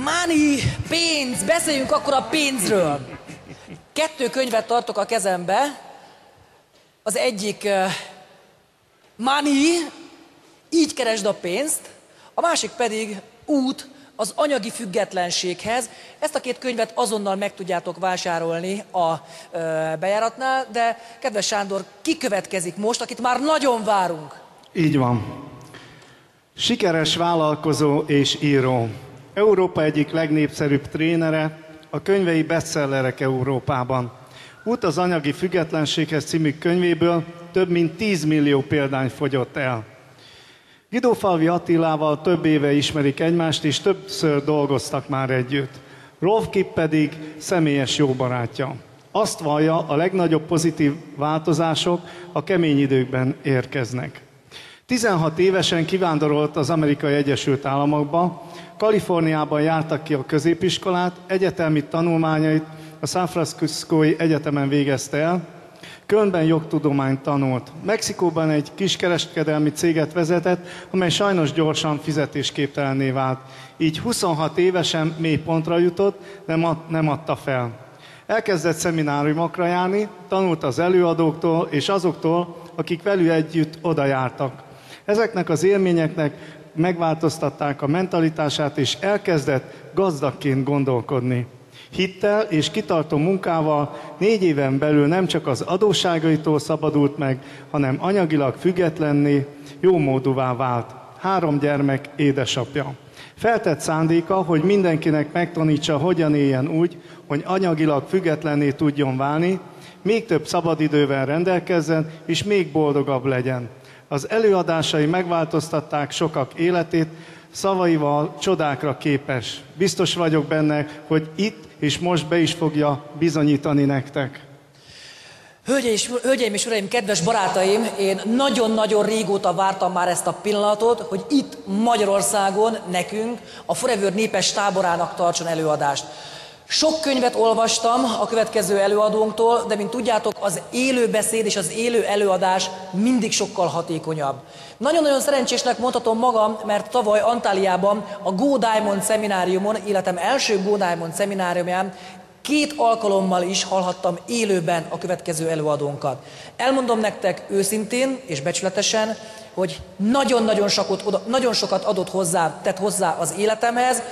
Money, pénz! Beszéljünk akkor a pénzről. 2 könyvet tartok a kezembe. Az egyik Money, így keresd a pénzt, a másik pedig Út az anyagi függetlenséghez. Ezt a 2 könyvet azonnal meg tudjátok vásárolni a bejáratnál, de kedves Sándor, ki következik most, akit már nagyon várunk? Így van. Sikeres vállalkozó és író. Európa egyik legnépszerűbb trénere, a könyvei bestsellerek Európában. Út az anyagi függetlenséghez című könyvéből több mint 10 millió példány fogyott el. Guidófalvi Attilával több éve ismerik egymást, és többször dolgoztak már együtt. Rolf Kipp pedig személyes jó barátja. Azt vallja, a legnagyobb pozitív változások a kemény időkben érkeznek. 16 évesen kivándorolt az Amerikai Egyesült Államokba, Kaliforniában jártak ki a középiskolát, egyetemi tanulmányait a San Franciscói Egyetemen végezte el, Kölnben jogtudományt tanult. Mexikóban egy kiskereskedelmi céget vezetett, amely sajnos gyorsan fizetésképtelenné vált. Így 26 évesen mély pontra jutott, de nem adta fel. Elkezdett szemináriumokra járni, tanult az előadóktól és azoktól, akik velük együtt oda jártak. Ezeknek az élményeknek megváltoztatták a mentalitását, és elkezdett gazdagként gondolkodni. Hittel és kitartó munkával 4 éven belül nem csak az adósságaitól szabadult meg, hanem anyagilag függetlenné, jómódúvá vált. 3 gyermek édesapja. Feltett szándéka, hogy mindenkinek megtanítsa, hogyan éljen úgy, hogy anyagilag függetlenné tudjon válni, még több szabadidővel rendelkezzen, és még boldogabb legyen. Az előadásai megváltoztatták sokak életét, szavaival csodákra képes. Biztos vagyok benne, hogy itt és most be is fogja bizonyítani nektek. Hölgyeim és uraim, kedves barátaim, én nagyon-nagyon régóta vártam már ezt a pillanatot, hogy itt Magyarországon nekünk a Forever népes táborának tartson előadást. Sok könyvet olvastam a következő előadónktól, de mint tudjátok, az élő beszéd és az élő előadás mindig sokkal hatékonyabb. Nagyon-nagyon szerencsésnek mondhatom magam, mert tavaly Antáliában a Go Diamond szemináriumon, életem első Go Diamond szemináriumján 2 alkalommal is hallhattam élőben a következő előadónkat. Elmondom nektek őszintén és becsületesen, hogy nagyon sokat tett hozzá az életemhez.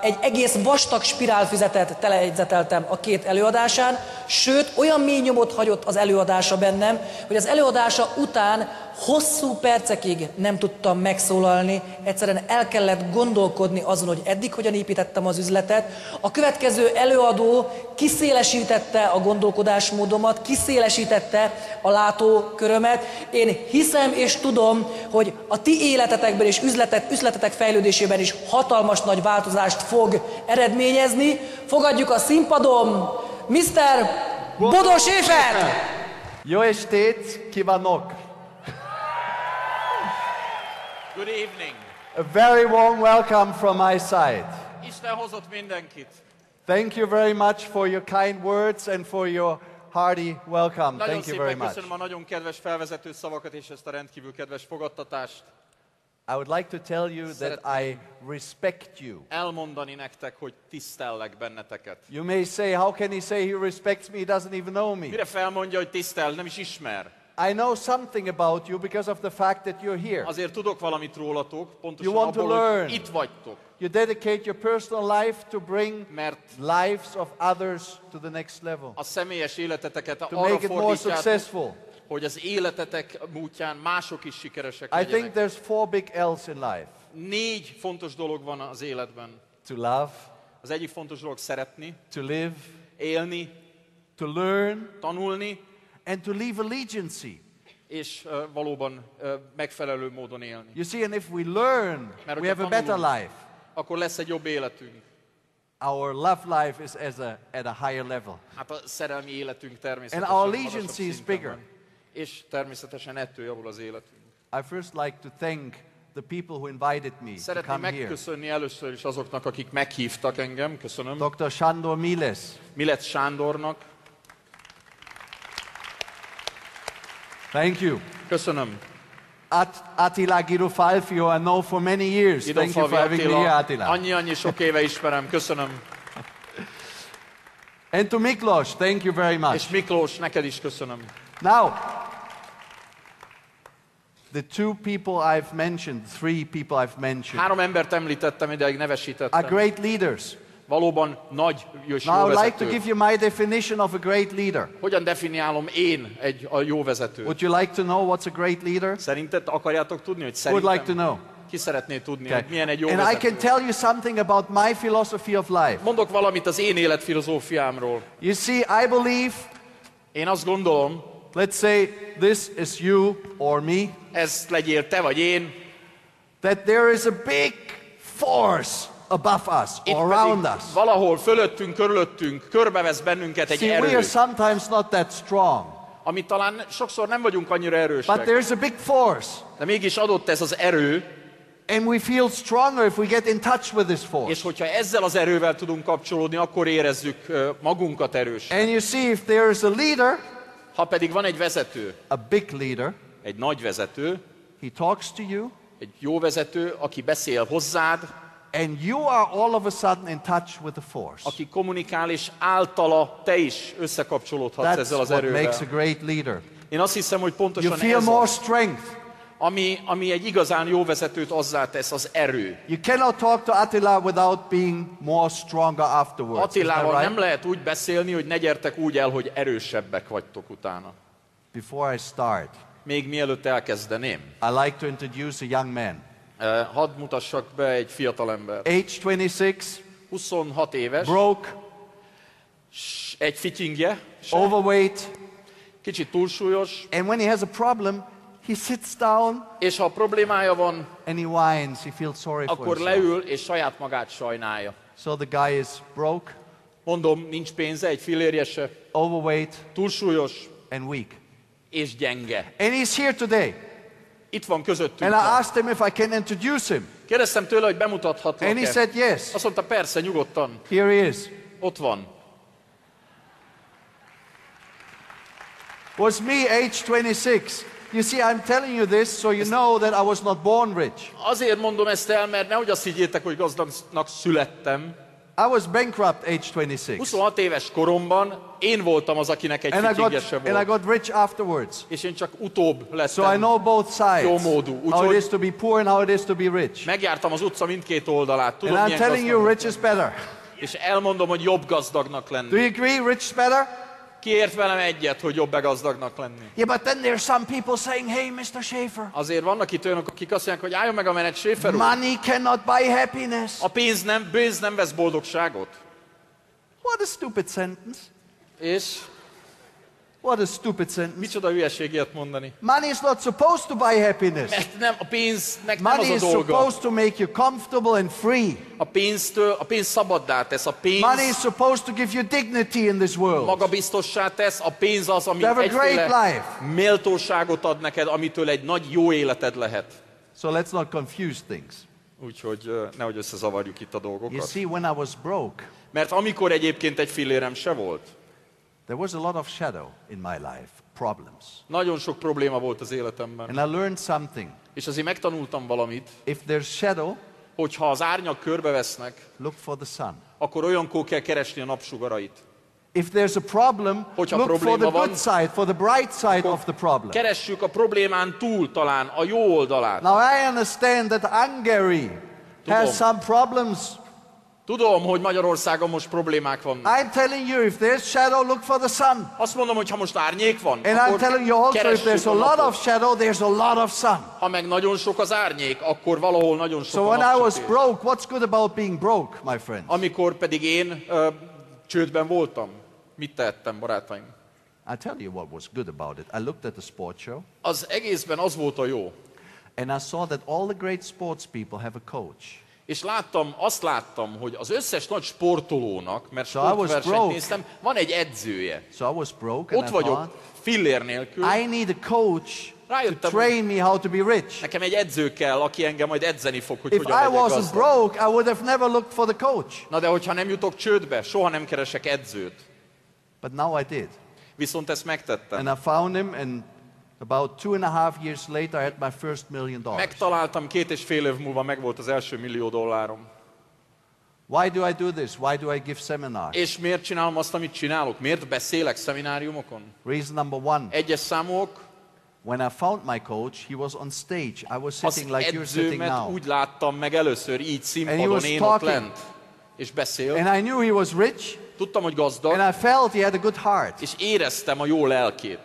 Egy egész vastag spirálfüzetet telejegyzeteltem a 2 előadásán, sőt, olyan mély nyomot hagyott az előadása bennem, hogy az előadása után hosszú percekig nem tudtam megszólalni, egyszerűen el kellett gondolkodni azon, hogy eddig hogyan építettem az üzletet. A következő előadó kiszélesítette a gondolkodásmódomat, kiszélesítette a látókörömet. Én hiszem és tudom, hogy a ti életetekben és üzletetek fejlődésében is hatalmas nagy változást fog eredményezni. Fogadjuk a színpadon Mr. Bodo Schäfer! Jó estét kívánok! Good evening. A very warm welcome from my side. Isten hozott mindenkit. Thank you very much for your kind words and for your hearty welcome. Nagyon Thank you very szépen much. köszönöm a nagyon kedves felvezető szavakat és ezt a rendkívül kedves fogadtatást. I would like to tell you that I respect you. Elmondani nektek, hogy tisztellek benneteket. You may say, how can he say he respects me, he doesn't even know me? Mire felmondja, hogy tisztel, nem is ismer. I know something about you because of the fact that you're here. Azért tudok valamit rólatok, pontosan You want to abból, learn. hogy itt vagytok. You dedicate your personal life to bring lives of others to the next level. A személyes életeteket To arra make it more fordítjátok, successful. hogy az életetek útján mások is sikeresek I think legyenek. there's 4 big L's in life. 4 fontos dolog van az életben. To love. Az egyik fontos dolog szeretni, To live. élni, To learn. tanulni, And to leave allegiance. és valóban megfelelő módon élni. You see, and if we learn, Mert we have a better life. Akkor lesz egy jobb életünk. Our love life is at a higher level. Hát a szerelmi életünk természetesen And our magasabb allegiance is szinten bigger. van. És természetesen ettől javul az életünk. I first like to thank the people who invited me to Szeretném come here. megköszönni először is azoknak, akik meghívtak engem. Köszönöm. Dr. Sándor Miles. Milet Sándornak. Thank you. Köszönöm. Attila Girufalfio, I know for many years. Thank you for having me here, Attila. Annyi sok éve ismerem, köszönöm. And to Miklos, thank you very much. És Miklós, neked is köszönöm. Now, the two people I've mentioned, three people I've mentioned, 3 embert említettem, ideig nevesítettem. are great leaders. Valóban nagy és jó Now, I'd like to vezető. give you my definition of a great leader. Hogyan definiálom én a jó vezetőt? Would you like to know what's a great leader? Szerinted akarjátok tudni, hogy Who szerintem? would like to know? Ki szeretné tudni, Okay. hogy milyen egy jó And I vezető? can tell you something about my philosophy of life. Mondok valamit az én életfilozófiámról. You see, I believe, Én azt gondolom, let's say this is you or me, ez legyél te vagy én, that there is a big force above us itt or around pedig us. valahol fölöttünk, körülöttünk, körbevesz bennünket egy See, we are erő, sometimes not that strong, amit talán sokszor nem vagyunk annyira but erősek, there's a big force. de mégis adott ez az erő, And we feel stronger if we get in touch with this force. és hogyha ezzel az erővel tudunk kapcsolódni, akkor érezzük magunkat erős. And you see, if there is a leader, Ha pedig van egy vezető, a big leader, egy nagy vezető, he talks to you, egy jó vezető, aki beszél hozzád, and you are all of a sudden in touch with the force. aki kommunikál, és általa te is összekapcsolódhatsz That's ezzel az what erővel. makes a great leader. Én azt hiszem, hogy You pontosan feel ez more az, strength. ami egy igazán jó vezetőt azzá tesz, az erő. You cannot talk to Attila without being more stronger afterwards. Is that Attilával right? nem lehet úgy beszélni, hogy ne gyertek úgy el, hogy erősebbek vagytok utána. Before I start, Még mielőtt elkezdeném, I like to introduce a young man. hadd mutassak be egy fiatalember. Age 26, 26 éves, broke, egy fityingje, overweight, kicsit túlsúlyos, and when he has a problem, he sits down és ha problémája van, and he whines. He feels sorry for akkor himself. leül és saját magát sajnálja. So the guy is broke, Mondom, nincs pénze, egy fillérje se, overweight, túlsúlyos and weak. és gyenge. And he's here today. Itt van közöttünk. And I ma. asked him if I can introduce him. Kérdeztem tőle, hogy And he bemutathatlak-e. said yes. Azt mondta, persze, nyugodtan, Here he is. ott van. Was me, age 26. You see, I'm telling you this so you know that I was not born rich. Azért mondom ezt el, mert nehogy azt higgyétek, hogy gazdagnak születtem. I was bankrupt age 26. 26 éves koromban én voltam az, akinek egy And I fityingese volt. got rich afterwards. És én csak utóbb So I lettem. know both sides. Jó módú. How it Úgyhogy is to be poor and how it is to be rich. megjártam az utca mindkét oldalát. Tudom, And I'm milyen telling you, gazdagnak. rich is better. És elmondom, hogy jobb gazdagnak Do lenni. you agree? Rich is better? Ki ért velem egyet, hogy jobb gazdagnak lenni? Yeah, but then there's some people saying, hey, Mr. Schäfer, Azért vannak itt olyanok, akik azt mondják, hogy álljon meg a menet, Schäfer úr. money cannot buy happiness. A pénz nem vesz boldogságot. What a stupid sentence. És What a stupid sentence. micsoda hülyeség ilyet mondani. Money is not supposed to buy happiness. Mert nem, a pénznek nem Money az is a dolga. supposed to make you comfortable and free. A pénz szabaddá tesz. A Money is pénz supposed to give you dignity in this world. magabiztossá tesz. A pénz az, ami To have a great egyféle life. méltóságot ad neked, amitől egy nagy jó életed lehet. So let's not confuse things. Úgyhogy nehogy összezavarjuk itt a You dolgokat. see, when I was broke, Mert amikor egyébként egy fillérem se volt, there was a lot of shadow in my life, problems. nagyon sok probléma volt az életemben. And I learned something. És azért megtanultam valamit, If there's shadow, hogyha az árnyak körbevesznek, look for the sun. akkor olyankor kell keresni a napsugarait. If there's a problem, Hogyha look for the probléma van, good side, for the bright side of the problem. Keressük a problémán túl talán a jó oldalát. Now I understand that Hungary has some problems. Tudom, hogy Magyarországon most problémák vannak. I'm telling you, if there's shadow, look for the sun. Azt mondom, hogy ha most árnyék van, And I'm akkor telling you also, if keressük there's a a lot napot. of shadow, there's a lot of sun. Ha meg nagyon sok az árnyék, akkor valahol nagyon sok So a when I was napsütés. broke, what's good about being broke, my friend? Amikor pedig én csődben voltam, mit tehettem, barátaim? I'll tell you what was good about it. I looked at the sport show, Az egészben az volt a jó. and I saw that all the great sports people have a coach. És azt láttam, hogy az összes nagy sportolónak, mert So I was sportversenyt broke. néztem, van egy edzője. So I was broke, and Ott I vagyok, thought, fillér nélkül. I need a coach to Rájöttem, train me how to be rich. nekem egy edző kell, aki engem majd edzeni fog, hogy If hogyan I legyek wasn't gazdag. broke, I would have never looked for the coach. Na de hogyha nem jutok csődbe, soha nem keresek edzőt. But now I did. Viszont ezt megtettem. And I found him, and About 2.5 years later, I had my first $1 million. Megtaláltam, 2,5 év múlva megvolt az első $1 millió. Why do I do this? Why do I give seminars? És miért csinálom azt, amit csinálok? Miért beszélek szemináriumokon? Reason number one. Egyes számok. When I found my coach, he was on stage. I was sitting Az like you're sitting edzőmet now. úgy láttam meg először, így And he színpadon, was én ott talking. lent. És beszél. And I knew he was rich. Tudtam, hogy gazdag. And I felt he had a good heart. És éreztem a jó lelkét.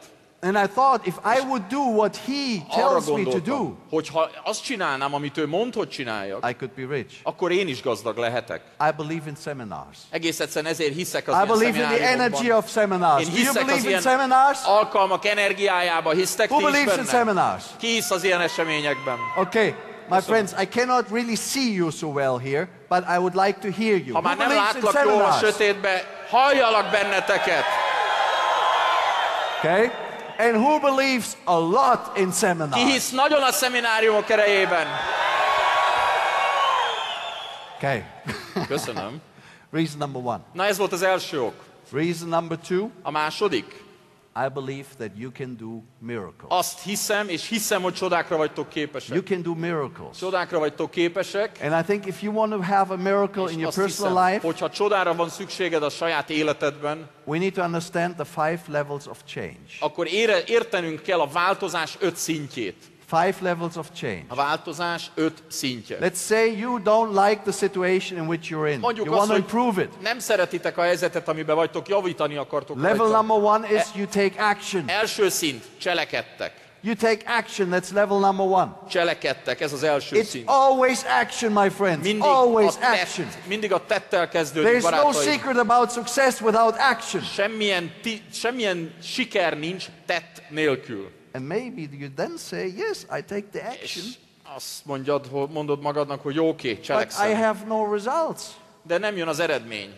And I thought, if I would do what he tells me to do, hogyha azt csinálnám, amit ő mond, hogy csináljak, I could be rich. akkor én is gazdag lehetek. I believe in seminars. Egész egyszerűen ezért hiszek az I ilyen believe in the energy szemináriumokban. of seminars. Én Do you hiszek az believe in ilyen seminars? alkalmak energiájába. Hisztek Who ti is believes in benne? seminars? Ki hisz az ilyen eseményekben? Okay, my friends, I cannot really see you so well here, but I would like to hear you. Ha Who már nem believes in látlak jól a seminars? sötétbe, halljalak benneteket. Okay? And who believes a lot in seminars? Ki hisz nagyon a szemináriumok erejében? Okay. Köszönöm. Reason number one. Na ez volt az első ok. Reason number two, A második. I believe that you can do miracles. Azt hiszem, és hiszem, hogy csodákra vagytok You képesek. can do miracles. Csodákra vagytok képesek. And I think if you want to have a miracle in És your azt personal hiszem, life, hogyha csodára van szükséged a saját életedben, we need to understand the 5 levels of change. akkor értenünk kell a változás 5 szintjét. 5 levels of change. A változás 5 szintje. Let's say you don't like the situation in which you're in. Mondjuk You azt, want to hogy improve it. nem szeretitek a helyzetet, amiben vagytok, javítani akartok Level rajta. number one is you take action. Első szint, cselekedtek. You take action, that's level number one. Cselekedtek, ez az első It's szint. always action, my friends. Always action. Mindig a tettel kezdődik, There's no barátaim. secret about success without action. Semmilyen siker nincs tett nélkül. And maybe you then say, yes, I take the action, És azt mondod magadnak, hogy oké, but I cselekszem. have no results. De nem jön az eredmény.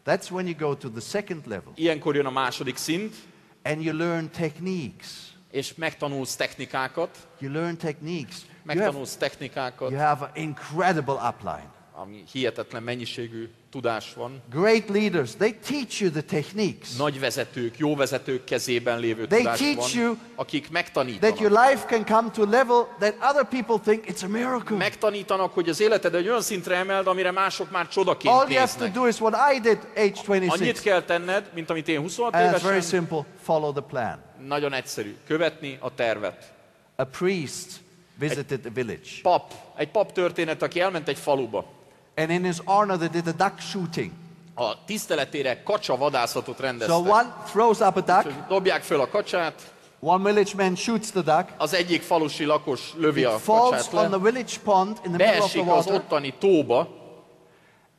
That's when you go to the second level Ilyenkor jön a második szint, and you learn techniques. és megtanulsz technikákat. You learn techniques. Megtanulsz technikákat, You have an incredible upline. ami hihetetlen mennyiségű tudás van. Great leaders, they teach you the techniques Nagy vezetők, jó vezetők kezében lévő They tudás teach van, you akik that megtanítanak. your life can come to a level that other people think it's a miracle. Megtanítanak, hogy az életed egy olyan szintre emeld, amire mások már csodaként All you have to néznek. do is what I did age Annyit 26. kell tenned, mint amit én 26 And it's very évesen. simple, follow the plan. Nagyon egyszerű. Követni a tervet. A priest visited a village. Egy pap történet, aki elment egy faluba. And in his honor they did a duck shooting. A tiszteletére kacsa vadászatot rendeztek. So one throws up a duck, Dobják föl a kacsát, one village man shoots the duck, az egyik falusi lakos lövi a it falls kacsát on the le, village pond in the middle of the beesik az water, ottani tóba,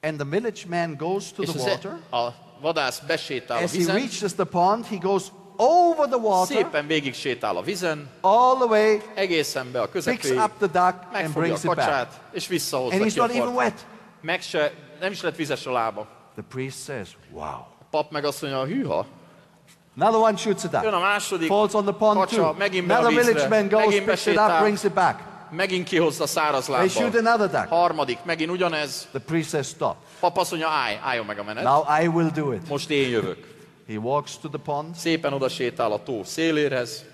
and the village man goes to és the water. a vadász besétál a As he vízen, reaches the pond, he goes over the water, szépen végig sétál a vízen, all the way, egészen be a picks közepéig, up the duck and megfogja brings a it back. kacsát, és visszahozza And he's ki a not even partra. wet. Nem is lett vizes a lába. The priest says, wow. A pap meg azt mondja, hűha, Another one shoots a jön duck. a második Falls on the pond kacsa, too. megint be a Another village vízre, man goes, megint picks it up, besétál, brings it back. megint kihozza száraz They shoot lábbal. another duck. Harmadik, megint ugyanez. The priest says, stop. Pap azt mondja, álljon meg a menet. Now I will do it. Most én jövök. He walks to the pond. Szépen oda sétál a tó szélérhez,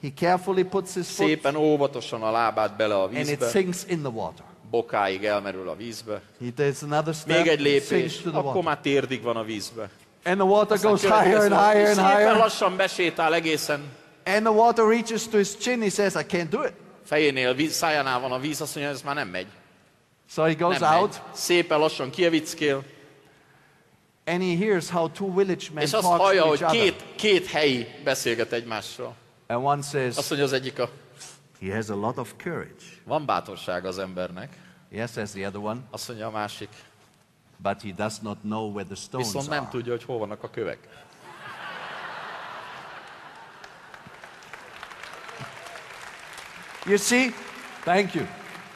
He carefully puts his foot szépen óvatosan a lábát bele a and it vízbe, sinks in the water. bokáig elmerül a vízbe. He does another step, Még egy sinks lépés, to the akkor water. már térdig van a vízbe. And the water goes Aztán higher and következő, higher and és szépen higher. lassan besétál egészen. And the water reaches to his chin. He says, I can't do it. Fejénél, szájánál van a víz, azt mondja, ez már nem megy. So he goes Nem out megy. Szépen lassan kievickél, and he hears how two village men és azt talk hallja, to hogy each other. két helyi beszélget egymással. And one says, Azt mondja az egyik, he has a lot of courage. van bátorság az embernek. Yes, says the other one, Azt mondja a másik, but he does not know where the stones viszont nem are. tudja, hogy hol vannak a kövek. You see? Thank you.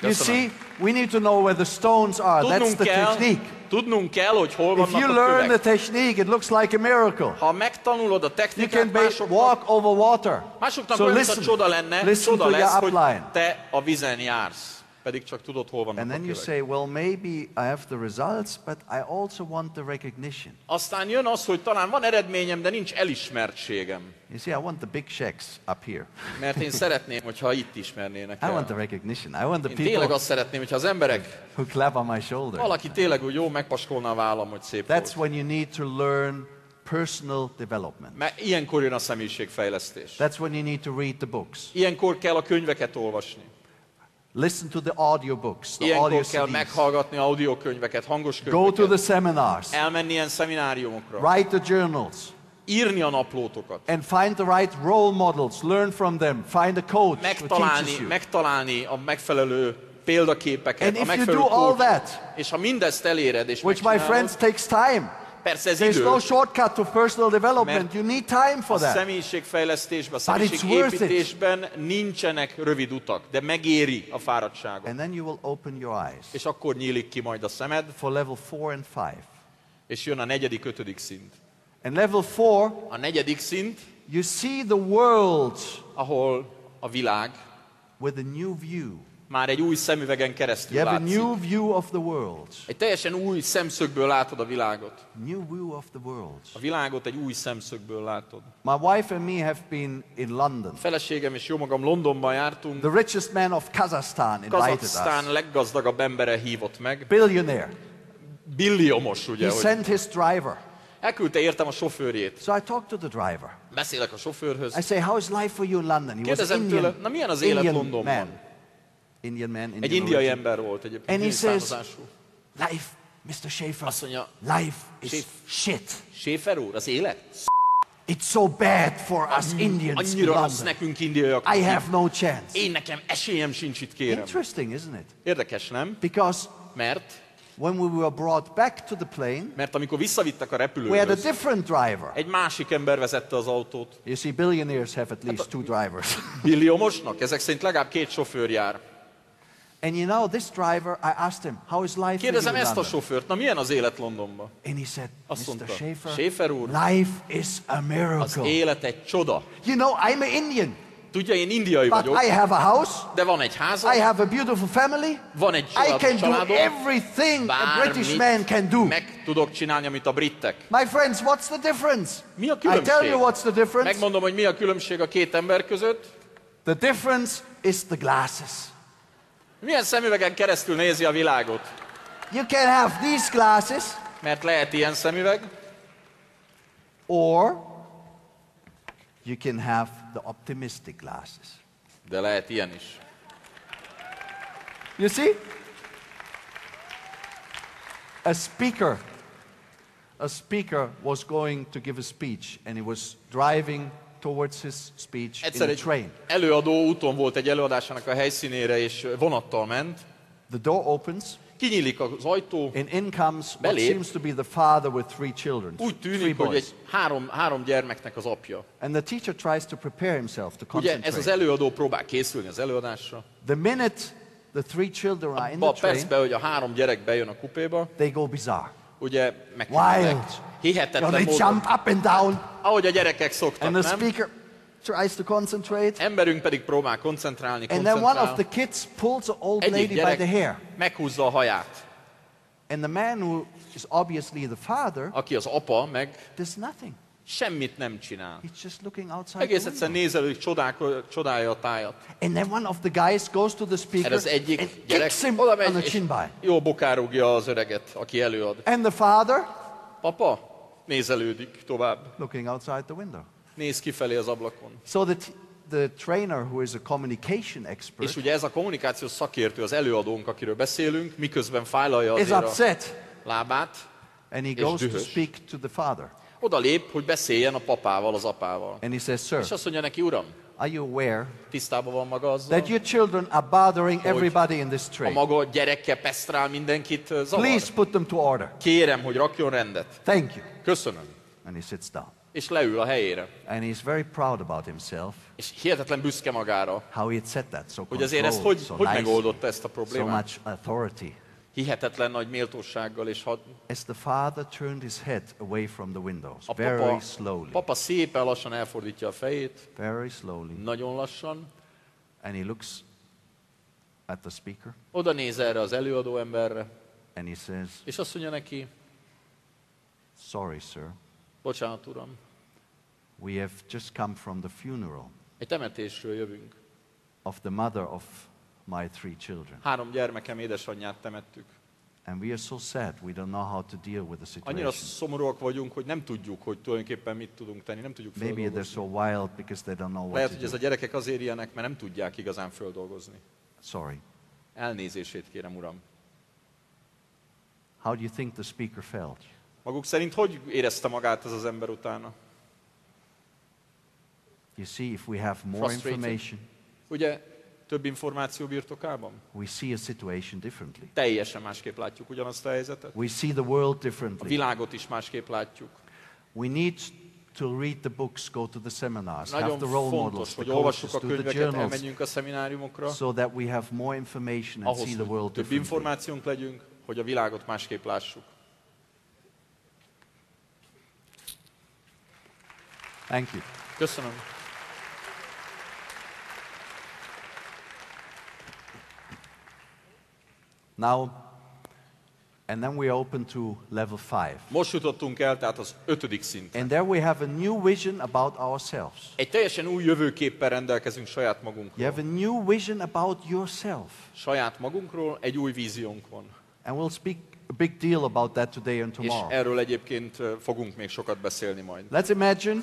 You Köszönöm. see, we need to know where the stones are. That's the technique. Tudnunk kell, hogy hol If you vannak a learn the kövek. technique, it looks like a miracle. Ha megtanulod a You technikát, can walk over water. másoknak So olyan, mint a listen, csoda lenne, listen csoda to lesz, your hogy upline. te a vízen jársz. pedig csak tudod, hol vannak And a then you kövek. say, well, maybe I have the results, but I also want the recognition. Aztán jön az, hogy talán van eredményem, de nincs elismertségem. You see, I want the big checks up here. Mert én szeretném, hogyha itt ismernének I want el. the recognition. I want the Én tényleg people azt szeretném, hogyha az emberek, who clap on my shoulder. valaki tényleg úgy jó megpaskolna a vállam, hogy szép That's volt. when you need to learn personal development. Mert ilyenkor jön a személyiségfejlesztés. That's when you need to read the books. Ilyenkor kell a könyveket olvasni. Listen to the audiobooks, the audio Ilyenkor kell CDs. meghallgatni audiokönyveket, hangos Go to the könyveket. seminars. Elmenni ilyen szemináriumokra. Write the journals. Írni a naplótokat. And find the right role models. Learn from them. Find a coach who teaches you. Megtalálni a megfelelő példaképeket, And a if you megfelelő do all coachot. that, És ha mindezt eléred és which my megcsinálod, friends takes time. persze ez There's idő, no shortcut to personal development. Mert You need time for a that. személyiségfejlesztésben, a But it's személyiségépítésben nincsenek rövid utak, de megéri a fáradtságot. And then you will open your eyes És akkor nyílik ki majd a szemed, for level 4 and 5. és jön a 4., 5. szint. And level 4, A 4. szint, you see the world ahol a világ with a new view. már egy új szemüvegen keresztül You have a látszik. new view of the world. Egy teljesen új szemszögből látod a világot. New view of the world. A világot egy új szemszögből látod. My wife and me have been in London. A feleségem és jó magam Londonban jártunk. The richest man of Kazakhstan invited Kazaksztán us. leggazdagabb embere hívott meg. Billionaire. Billiomos, ugye, He hogy sent his driver. elküldte értem a sofőrjét. So I talked to the driver. Beszélek a sofőrhöz. I say, how is life for you in London? He was Kérdezem tőle, Indian, na milyen az élet Indian Londonban? man. Indian man, Indian Egy indiai origin. ember volt egyébként, And he indiai says, származású. life, Mr. Schäfer, Azt mondja, life is Schäfer. shit. Schäfer úr, az élet? It's so bad for us Indians in Annyira rossz London. nekünk indiaiak. I have no chance. Én nekem esélyem sincs itt, kérem. Interesting, isn't it? Érdekes, nem? Because Mert when we were brought back to the plane, amikor visszavittek a we had a repülőhöz, different driver. egy másik ember vezette az autót. You see, billionaires have at least 2 drivers. Billiomosnak? Ezek szerint legalább 2 sofőr jár. And you know, this driver, I asked him, how is life for you Kérdezem in ezt a London? sofőrt, na milyen az élet Londonban? And he said, Azt Mr. mondta, Schäfer, Schäfer úr, life is a az miracle. élet egy csoda. You know, I'm an Indian, Tudja, én indiai but vagyok, I have a house, de van egy I házam, have a beautiful family, van egy I can do családom, everything a British man can do. meg tudok csinálni, amit a britek. My friends, what's the difference? Mi a I tell különbség? you what's the difference. Megmondom, hogy mi a különbség a két ember között. The difference is the glasses. Milyen szemüvegen keresztül nézi a világot? You can have these glasses, Mert lehet ilyen szemüveg, or you can have the optimistic glasses. de lehet ilyen is. You see? A speaker was going to give a speech, and he was driving towards his speech in Egyszer a egy train. előadó úton volt egy előadásának a helyszínére, és vonattal ment. The door opens, Kinyílik az ajtó, and in comes what Belép. seems to be the father with 3 children, úgy 3 tűnik, hogy boys. egy három gyermeknek az apja. And the teacher tries to prepare himself to Ugye ez az concentrate. előadó próbál készülni az előadásra. The minute the 3 children are in the Abba a train, percben, hogy a 3 gyerek bejön a kupéba, they go bizarre. ugye Wild. megkülönnek. You know, Hihetetlen they módon, jump up and down, ahogy a gyerekek szoktak, and the nem? speaker tries to concentrate. Emberünk pedig próbál koncentrálni, And then one of koncentrál. the kids pulls an old Egyik lady by gyerek the hair. meghúzza a haját. And the man who is obviously the father Aki az apa, meg does nothing. semmit nem csinál. He's just looking outside Egész the egyszerűen window. nézelődik, csodálja a tájat. And then one of the guys goes to the speaker Erre az egyik and gyerek kicks him oda on the megy, és chin by. jó bokárúgja az öreget, aki előad. And the father Papa nézelődik tovább. looking outside the window. Néz kifelé az ablakon. So the trainer, who is a communication expert, És ugye ez a kommunikációs szakértő, az előadónk, akiről beszélünk, miközben fájlalja is azért a upset. lábát, And he és goes to dühös. speak to the father. Oda lép, hogy beszéljen a papával, az apával. And he says, sir, És azt mondja neki, uram, are you aware tisztában van maga azzal, that your children are bothering hogy everybody in this a train? maga gyerekkel pesztrál mindenkit zavar? Please put them to order. Kérem, hogy rakjon rendet. Thank you. Köszönöm. And he sits down. És leül a helyére. And he's very proud about himself, És hihetetlen büszke magára, how he had said that so hogy azért ezt controlled, hogy so nice, megoldotta ezt a so problémát. much authority. Hihetetlen nagy méltósággal, és As the father turned his head away from the windows, a very slowly, papa szépen lassan elfordítja a fejét, very slowly, nagyon lassan, and he looks at the speaker, oda néz erre az előadó emberre, and he says, és azt mondja neki, sorry, sir, bocsánat, uram, we have just come from the funeral egy temetésről jövünk. of the mother of my 3 children. 3 gyermekem édesanyját temettük. And we are so sad, we don't know how to deal with the Annyira situation. szomorúak vagyunk, hogy nem tudjuk, hogy tulajdonképpen mit tudunk tenni, nem tudjuk Maybe they're földolgozni. so wild because they don't know what Lehet, to hogy ez do. a gyerekek azért ilyenek, mert nem tudják igazán földolgozni. Sorry. Elnézését kérem, uram. How do you think the speaker felt? Maguk szerint hogy érezte magát ez az ember utána? You see, if we have more Frustrated. information, Ugye, több információ birtokában? we see a situation differently. Teljesen másképp látjuk ugyanazt a helyzetet. We see the world A differently. világot is másképp látjuk. We need to read the books, go to the seminars, have Nagyon the role models, fontos, the hogy olvassuk coaches, a do the könyveket, journals, elmenjünk a szemináriumokra, so that we have more information and ahhoz, see the world hogy több differently. információnk legyünk, hogy a világot másképp lássuk. Thank you. Köszönöm. Now, and then we are open to level 5. Most jutottunk el, tehát az 5. szint. And there we have a new vision about ourselves. Egy teljesen új jövőképpel rendelkezünk saját You magunkról. have a new vision about yourself. Saját magunkról egy új víziónk van. And we'll speak a big deal about that today and És tomorrow. erről egyébként fogunk még sokat beszélni majd. Let's imagine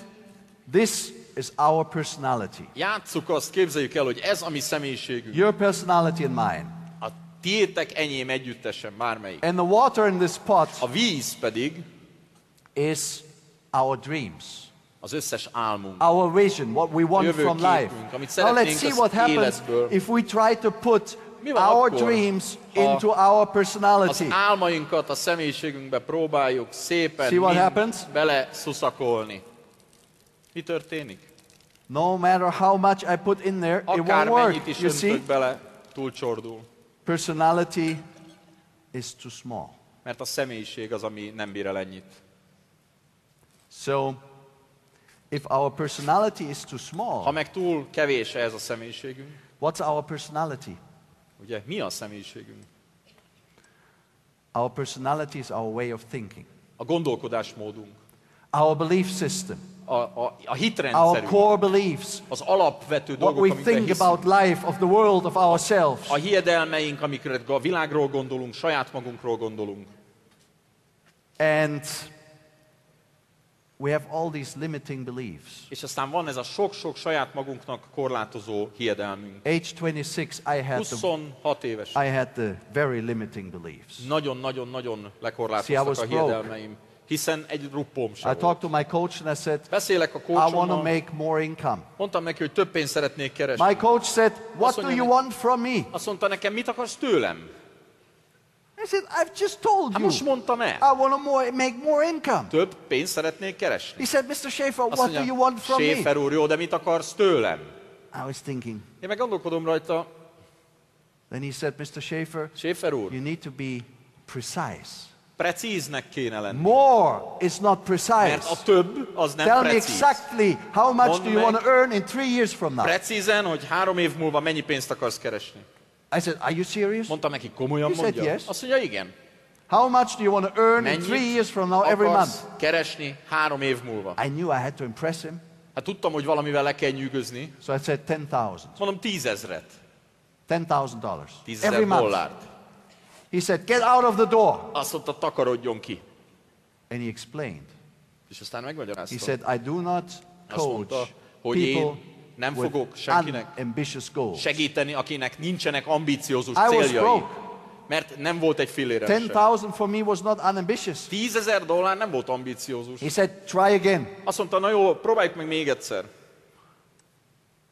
this is our personality. Játsszuk azt, képzeljük el, hogy ez a mi személyiségünk. Your personality and mine. A tiétek, enyém együttesen, bármelyik. And the water in this pot A víz pedig is our dreams. az összes álmunk. Our vision, what we want from life. Jövőképünk, amit Now let's szeretnénk see az what happens életből. if we try to put Mi van our akkor, dreams ha into our Az personality. álmainkat a személyiségünkbe próbáljuk szépen See what mind happens? bele szuszakolni. Mi történik? No matter how much I put in there, it won't Akármennyit work. is You see, öntök bele, túlcsordul. personality is too small. Mert a személyiség az, ami nem bír el ennyit. So, if our personality is too Ha small, meg túl kevés ez a személyiségünk, what's our personality? ugye mi a személyiségünk? Our personality is our way of thinking, A gondolkodásmódunk, our belief system, a our hitrendszerünk, core beliefs, az alapvető what dolgok, we amikben think hiszünk. about life, of the world, of ourselves. A hiedelmeink, amikre a világról gondolunk, saját magunkról gondolunk. And we have all these limiting beliefs. És aztán van ez a sok-sok saját magunknak korlátozó hiedelmünk. Age 26, I had the very limiting beliefs. Nagyon-nagyon-nagyon See, I lekorlátoztak was a broke. hiedelmeim. Hiszen egy ruppóm sem I talked volt. to my coach and I said, Beszélek a I want to coachommal, make more income. mondtam neki, hogy több pénzt szeretnék keresni. My coach said, what Azt do mondja, you want from me? Azt mondta nekem, mit akarsz tőlem? I said, I've just told Hát you. most mondtam el. I want to make more income. Több pénzt szeretnék keresni. He said, Mr. Schäfer, Azt what do you want from me? Schäfer úr, jó, de mit akarsz tőlem? I was thinking. Én meg gondolkodom rajta, Then he said, Mr. Schäfer, Schäfer úr, you need to be precise. precíznek kéne lenni. More is not Mert precise. a több az nem Tell me precíz. exactly how much Mondd do you meg. want to earn in 3 years from now. Precízen, hogy 3 év múlva mennyi pénzt akarsz keresni. I said, are you serious? Mondtam neki, komolyan He said mondja? yes. Azt mondja, igen. How much do you want to earn in 3 Mennyit years from now every month? akarsz keresni 3 év múlva? I knew I had to impress him, Hát tudtam, hogy valamivel le kell nyűgözni. so I said 10,000. Mondom, 10 000. $10,000 10 every 000 month. dollárt. He said, get out of the door. Azt mondta, takarodjon ki. And he explained. És aztán megmagyarázta. He said, I do not Azt mondta, coach hogy people én nem with fogok senkinek unambitious goals. segíteni, akinek nincsenek ambiciózus I was céljai. broke. Mert nem volt egy fillérem sem. 10,000 for me was not unambitious. 10 000 dollár nem volt ambiciózus. He said, try again. Azt mondta, na jó, próbáljuk meg még egyszer.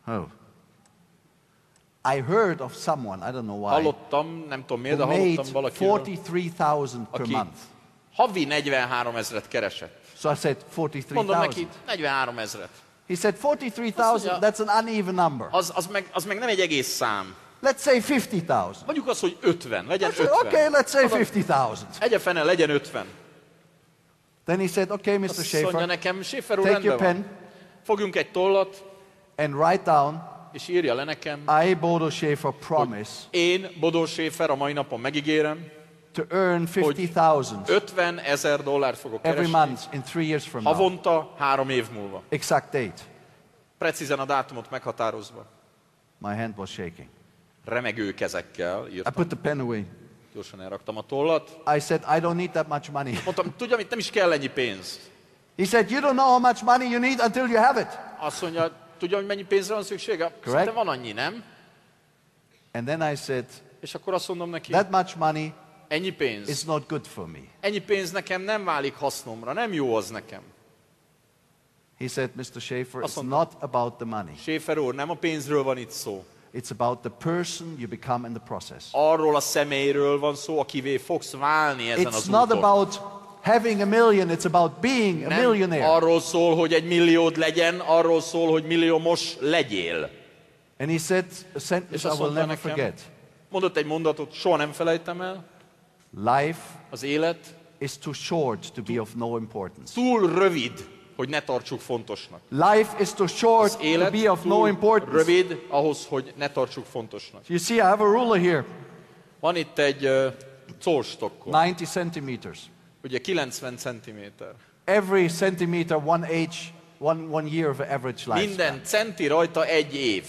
Oh. I heard of someone, I don't know why, Hallottam, nem tudom miért, de who hallottam made valakiről, 43,000 per aki month. havi 43 000 keresett. So I said, Mondom neki, 43,000. 43 000. He said, 43,000, that's an uneven number. Az meg nem egy egész szám. Let's say 50,000. Mondjuk azt, hogy 50, legyen I said, 50. okay, let's say Mondom, 50,000. egye fene, legyen 50. Then he said, okay, Mr. Azt mondja Schäfer, nekem, Schäfer úr, take your rendben van. pen Fogjunk egy tollat, and write down és írja le nekem, I, Bodo Schäfer, promise én, Bodo Schäfer, a mai napon megígérem, to earn $50,000 $50,000 fogok every keresni, month in 3 years from now. havonta 3 év múlva. Exact date. Precízen a dátumot meghatározva. My hand was shaking. Remegő kezekkel I írtam. put the pen away. Gyorsan elraktam a tollat. I said, I don't need that much money. Mondtam, tudja mit, nem is kell ennyi pénz. He said, you don't know how much money you need until you have it. Azt mondja, tudja, hogy mennyi pénzre van szüksége? Szerintem van annyi, nem? And then I said, És akkor azt mondom neki, that much money ennyi pénz. is not good for me. Ennyi pénz nekem nem válik hasznomra, nem jó az nekem. He said, Mr. Schäfer, Azt it's mondta, not about the money. Schäfer úr, nem a pénzről van itt szó. It's about the person you become in the process. Arról a személyről van szó, akivé fogsz válni ezen It's az not úton. having a million, it's about being a Nem millionaire. arról szól, hogy 1 milliód legyen, arról szól, hogy milliómos legyél. And he said a És sentence I azt will mondta never nekem, forget. mondott egy mondatot, soha nem felejtem el. Life Az élet is too short to be of no importance. túl rövid, hogy ne tartsuk fontosnak. Life is too Az short to élet be of no túl importance. rövid ahhoz, hogy ne tartsuk fontosnak. You see, I have a ruler here, Van itt egy cólstokkom, 90 centimeters. ugye 90 centiméter. Every centimeter, one year of average lifespan. Minden centi rajta 1 év.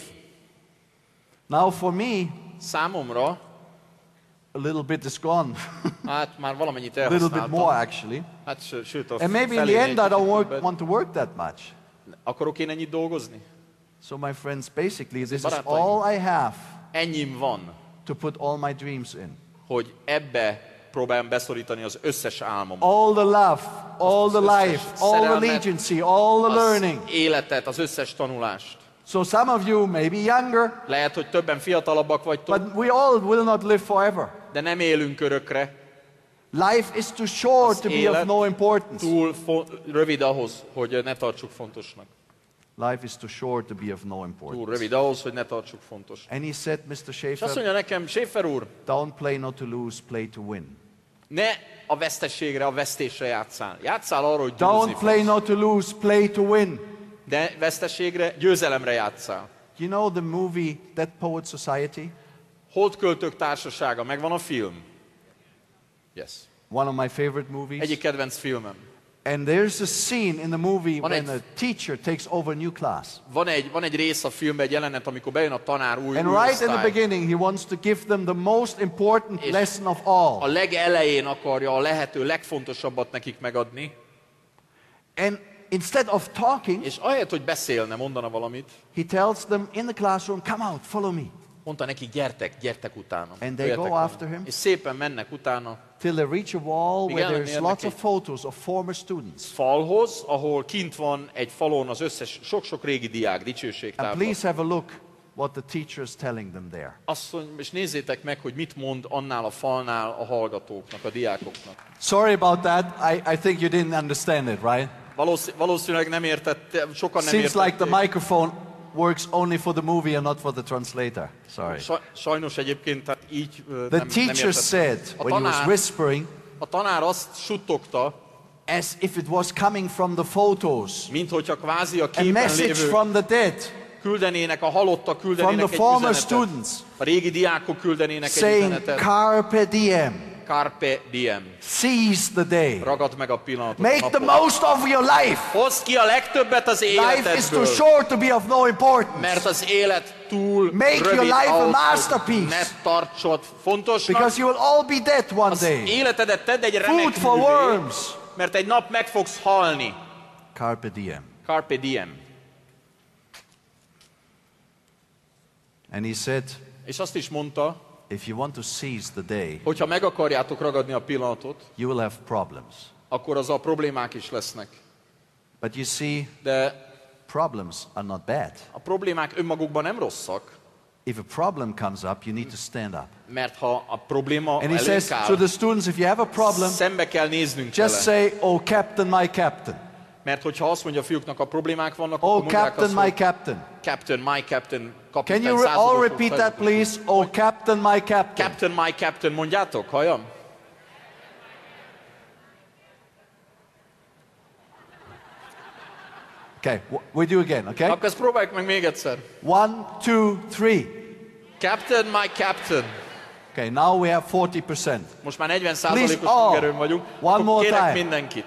Now for me, Számomra, a little bit is gone. hát már valamennyit A little bit elhasználtam. more actually. Hát sőt, a And maybe in felé the end I egy don't kicsit többet. want to work that much. Akarok én ennyit dolgozni? So my friends, basically this is Barátaim. all I have Ennyim van, to put all my dreams in. hogy ebbe próbáljam beszorítani az összes álmomat. All the love, all the összes life, all the szerelmet, allegiance, all the learning. Az életet, az összes tanulást. So some of you may be younger, Lehet, hogy többen fiatalabbak vagytok, but we all will not live forever. de nem élünk örökre. Life is too short to be of élet no importance. Túl rövid ahhoz, hogy ne tartsuk fontosnak. Life is too short to be of no Túl importance. rövid ahhoz, hogy ne tartsuk fontosnak. And he said, Mr. És azt Schäfer, mondja nekem, Schäfer úr, don't play not to lose, play to win. ne a veszteségre, a vesztésre játszál. Játszál arra, hogy győzni Don't play fogsz. not to lose, play to win. De veszteségre, győzelemre játszál. You know the movie Dead Poets Society? Holdköltők társasága, megvan a film? Yes. One of my favorite movies. Egyik kedvenc filmem. And there's a scene in the movie Van when egy- a teacher takes over a new class. Van egy rész a filmben, egy jelenet, amikor bejön a tanár új And right in the osztály. beginning, he wants to give them the most important És lesson of A all. legelején akarja a lehető legfontosabbat nekik megadni, And instead of talking, és ahelyett, hogy beszélne, mondana valamit, he tells them in the classroom, come out, follow me. mondta nekik, gyertek utána. And they Jöjjetek go velem. after him. És szépen mennek utána Till they reach a wall Míg where there's ellenérnek lots of egy- photos of former students. falhoz, ahol kint van egy falon az összes, sok-sok régi diák, And dicsőségtábla. please have a look what the teacher is telling them there. Azt mondja, és nézzétek meg, hogy mit mond annál a falnál a hallgatóknak, a diákoknak. Sorry about that. I think you didn't understand it, right? Valószínűleg nem értette, sokan nem Seems like the értették. microphone works only for the movie and not for the translator. Sorry. Sajnos egyébként tehát így The nem teacher értettem. said, when he was whispering, A tanár azt suttogta, as if it was coming from the photos, mint hogyha kvázi a a képen message lévő from the dead, küldenének, a halottak from küldenének the egy former üzenetet. students, A régi diákok küldenének egy saying, üzenetet. carpe diem, Carpe diem. seize the day, Ragad meg a pillanatot. a make the napot. most of your life. Hozd ki a legtöbbet az Life is too életedből. short to be of no importance. Mert az élet túl Make your rövid life a ahhoz, hogy masterpiece. ne tartsod fontosnak. Because you will all be dead one Az day. életedet tedd egy Food remek for művé, worms. mert egy nap meg fogsz halni. Carpe diem. Carpe diem. And he said, És azt is mondta, if you want to seize the day, hogyha meg akarjátok ragadni a pillanatot, you will have problems. akkor azzal problémák is lesznek. But you see, De problems are not bad. a problémák önmagukban nem rosszak, If a problem comes up, you need to stand up. mert ha a probléma And he elénk says áll, to the students, if you have a problem, szembe kell néznünk just vele. say, oh captain, my captain. Mert hogyha azt mondja a fiúknak, a problémák vannak, Oh akkor mondják captain, azt, my hogy captain. Captain, my captain, Can kapitány, you all századosok, repeat that, századosok. please? Oh captain, my captain. Captain, my captain, mondjátok, halljam? Okay, we do again, okay? Akkor ezt próbáljuk meg még egyszer. 1, 2, 3. Captain, my captain. Okay, now we have 40%. Most már 40%-os all. munkerőn vagyunk. One Akkor more kérek time. mindenkit.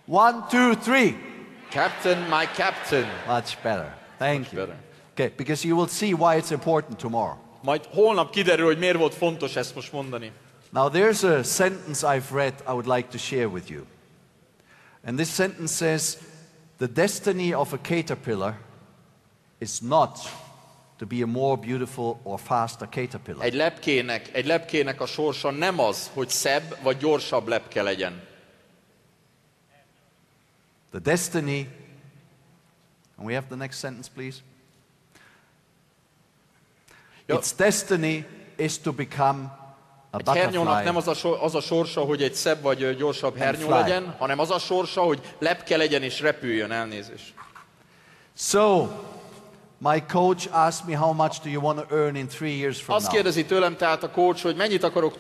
1, 2, 3. Captain, my captain. Much better. Thank you. better. Okay, because you will see why it's important tomorrow. Majd holnap kiderül, hogy miért volt fontos ezt most mondani. Now there's a sentence I've read I would like to share with you. And this sentence says, the destiny of a caterpillar is not to be a more beautiful or faster caterpillar. Egy lepkének a sorsa nem az, hogy szebb vagy gyorsabb lepke legyen. The destiny, and we have the next sentence, please. Its destiny is to become a Egy hernyónak nem butterfly. az a sorsa, hogy egy szebb vagy gyorsabb hernyó fly. legyen, hanem az a sorsa, hogy lepke legyen és repüljön, elnézést. So, my coach asked me how much do you want to earn in 3 years from Azt now. kérdezi tőlem tehát a coach, hogy mennyit akarok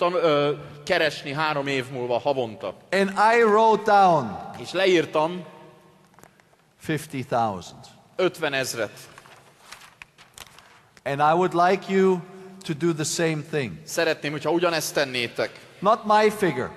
keresni 3 év múlva havonta. And I wrote down És leírtam 50,000. 50 000. And I would like you to do the same thing. Szeretném, hogyha ugyanezt tennétek. Not my figure.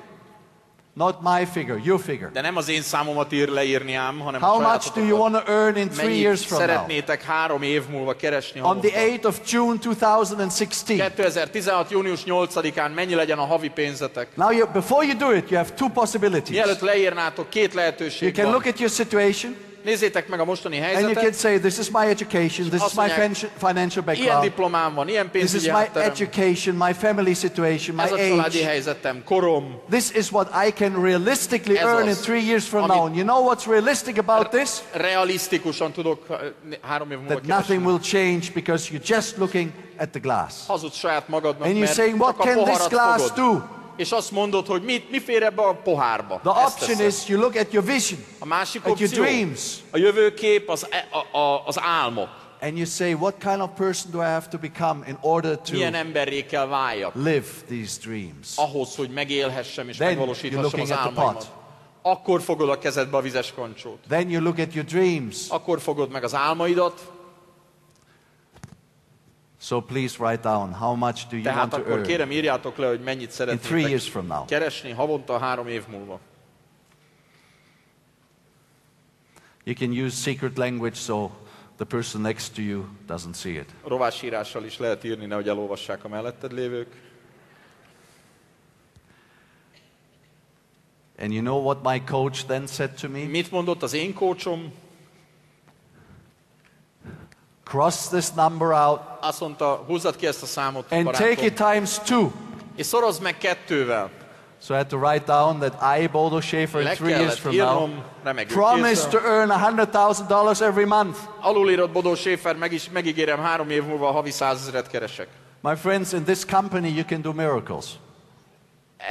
Not my figure, your figure. De nem az én számomat leírni ám, hanem How a much do you want sajátotokat. to earn in 3 years from now? Szeretnétek 3 év múlva keresni On the havonta? 8th of June 2016. 2016. június 8-án mennyi legyen a havi pénzetek? Now, before you do it, you have 2 possibilities. Mielőtt leírnátok, 2 You lehetőség can van. look at your situation, Nézzétek meg a mostani and you can helyzetet. say, this is my education, this is Azt my mondják, financial Ilyen background, diplomám van, ilyen this is pénzügyi my hátterem, education, my family situation, my ez a családi age. helyzetem, korom. This is what I can realistically Ez earn in az, 3 years from amit- now. And you know what's realistic about this? Realisztikusan tudok 3 év múlva That nothing keresni. will change because you're just looking at the glass. Hazudsz saját magadnak, And you're mert saying, what csak a can this poharat glass fogod. do? És azt mondod, hogy mi fér ebbe a pohárba. The Ezt option teszed. is you look at your vision, A másik at your opció, dreams, a jövőkép, az álmok. and you say, what kind of person do I have to become in order Milyen to emberré kell váljak live these dreams? ahhoz, hogy megélhessem és Then megvalósíthassam you're az looking at the álmaimat. pot. Akkor fogod a kezedbe a vizes kancsót. Then you look at your dreams. Akkor fogod meg az álmaidat. So please write down, how much do you want Tehát to akkor earn kérem, írjátok le, hogy mennyit in 3 years szeretnétek from now? keresni havonta 3 év múlva. You can use secret language so the person next to you doesn't see it. Rovásírással is lehet írni, nehogy elolvassák a melletted lévők. And you know what my coach then said to me? Mit mondott az én kócsom? Cross this number out Azt mondta, húzzad ki ezt a számot, and take barátom, it times 2. és szorozd meg 2-vel. So I had to write down that I, Bodo Schäfer, in Le 3 years kellett from now, írnom, remegő promise to kézzel. earn $100,000 every month. Alulírott Bodo Schäfer, megígérem, 3 év múlva havi 100 000-et keresek. My friends, in this company you can do miracles.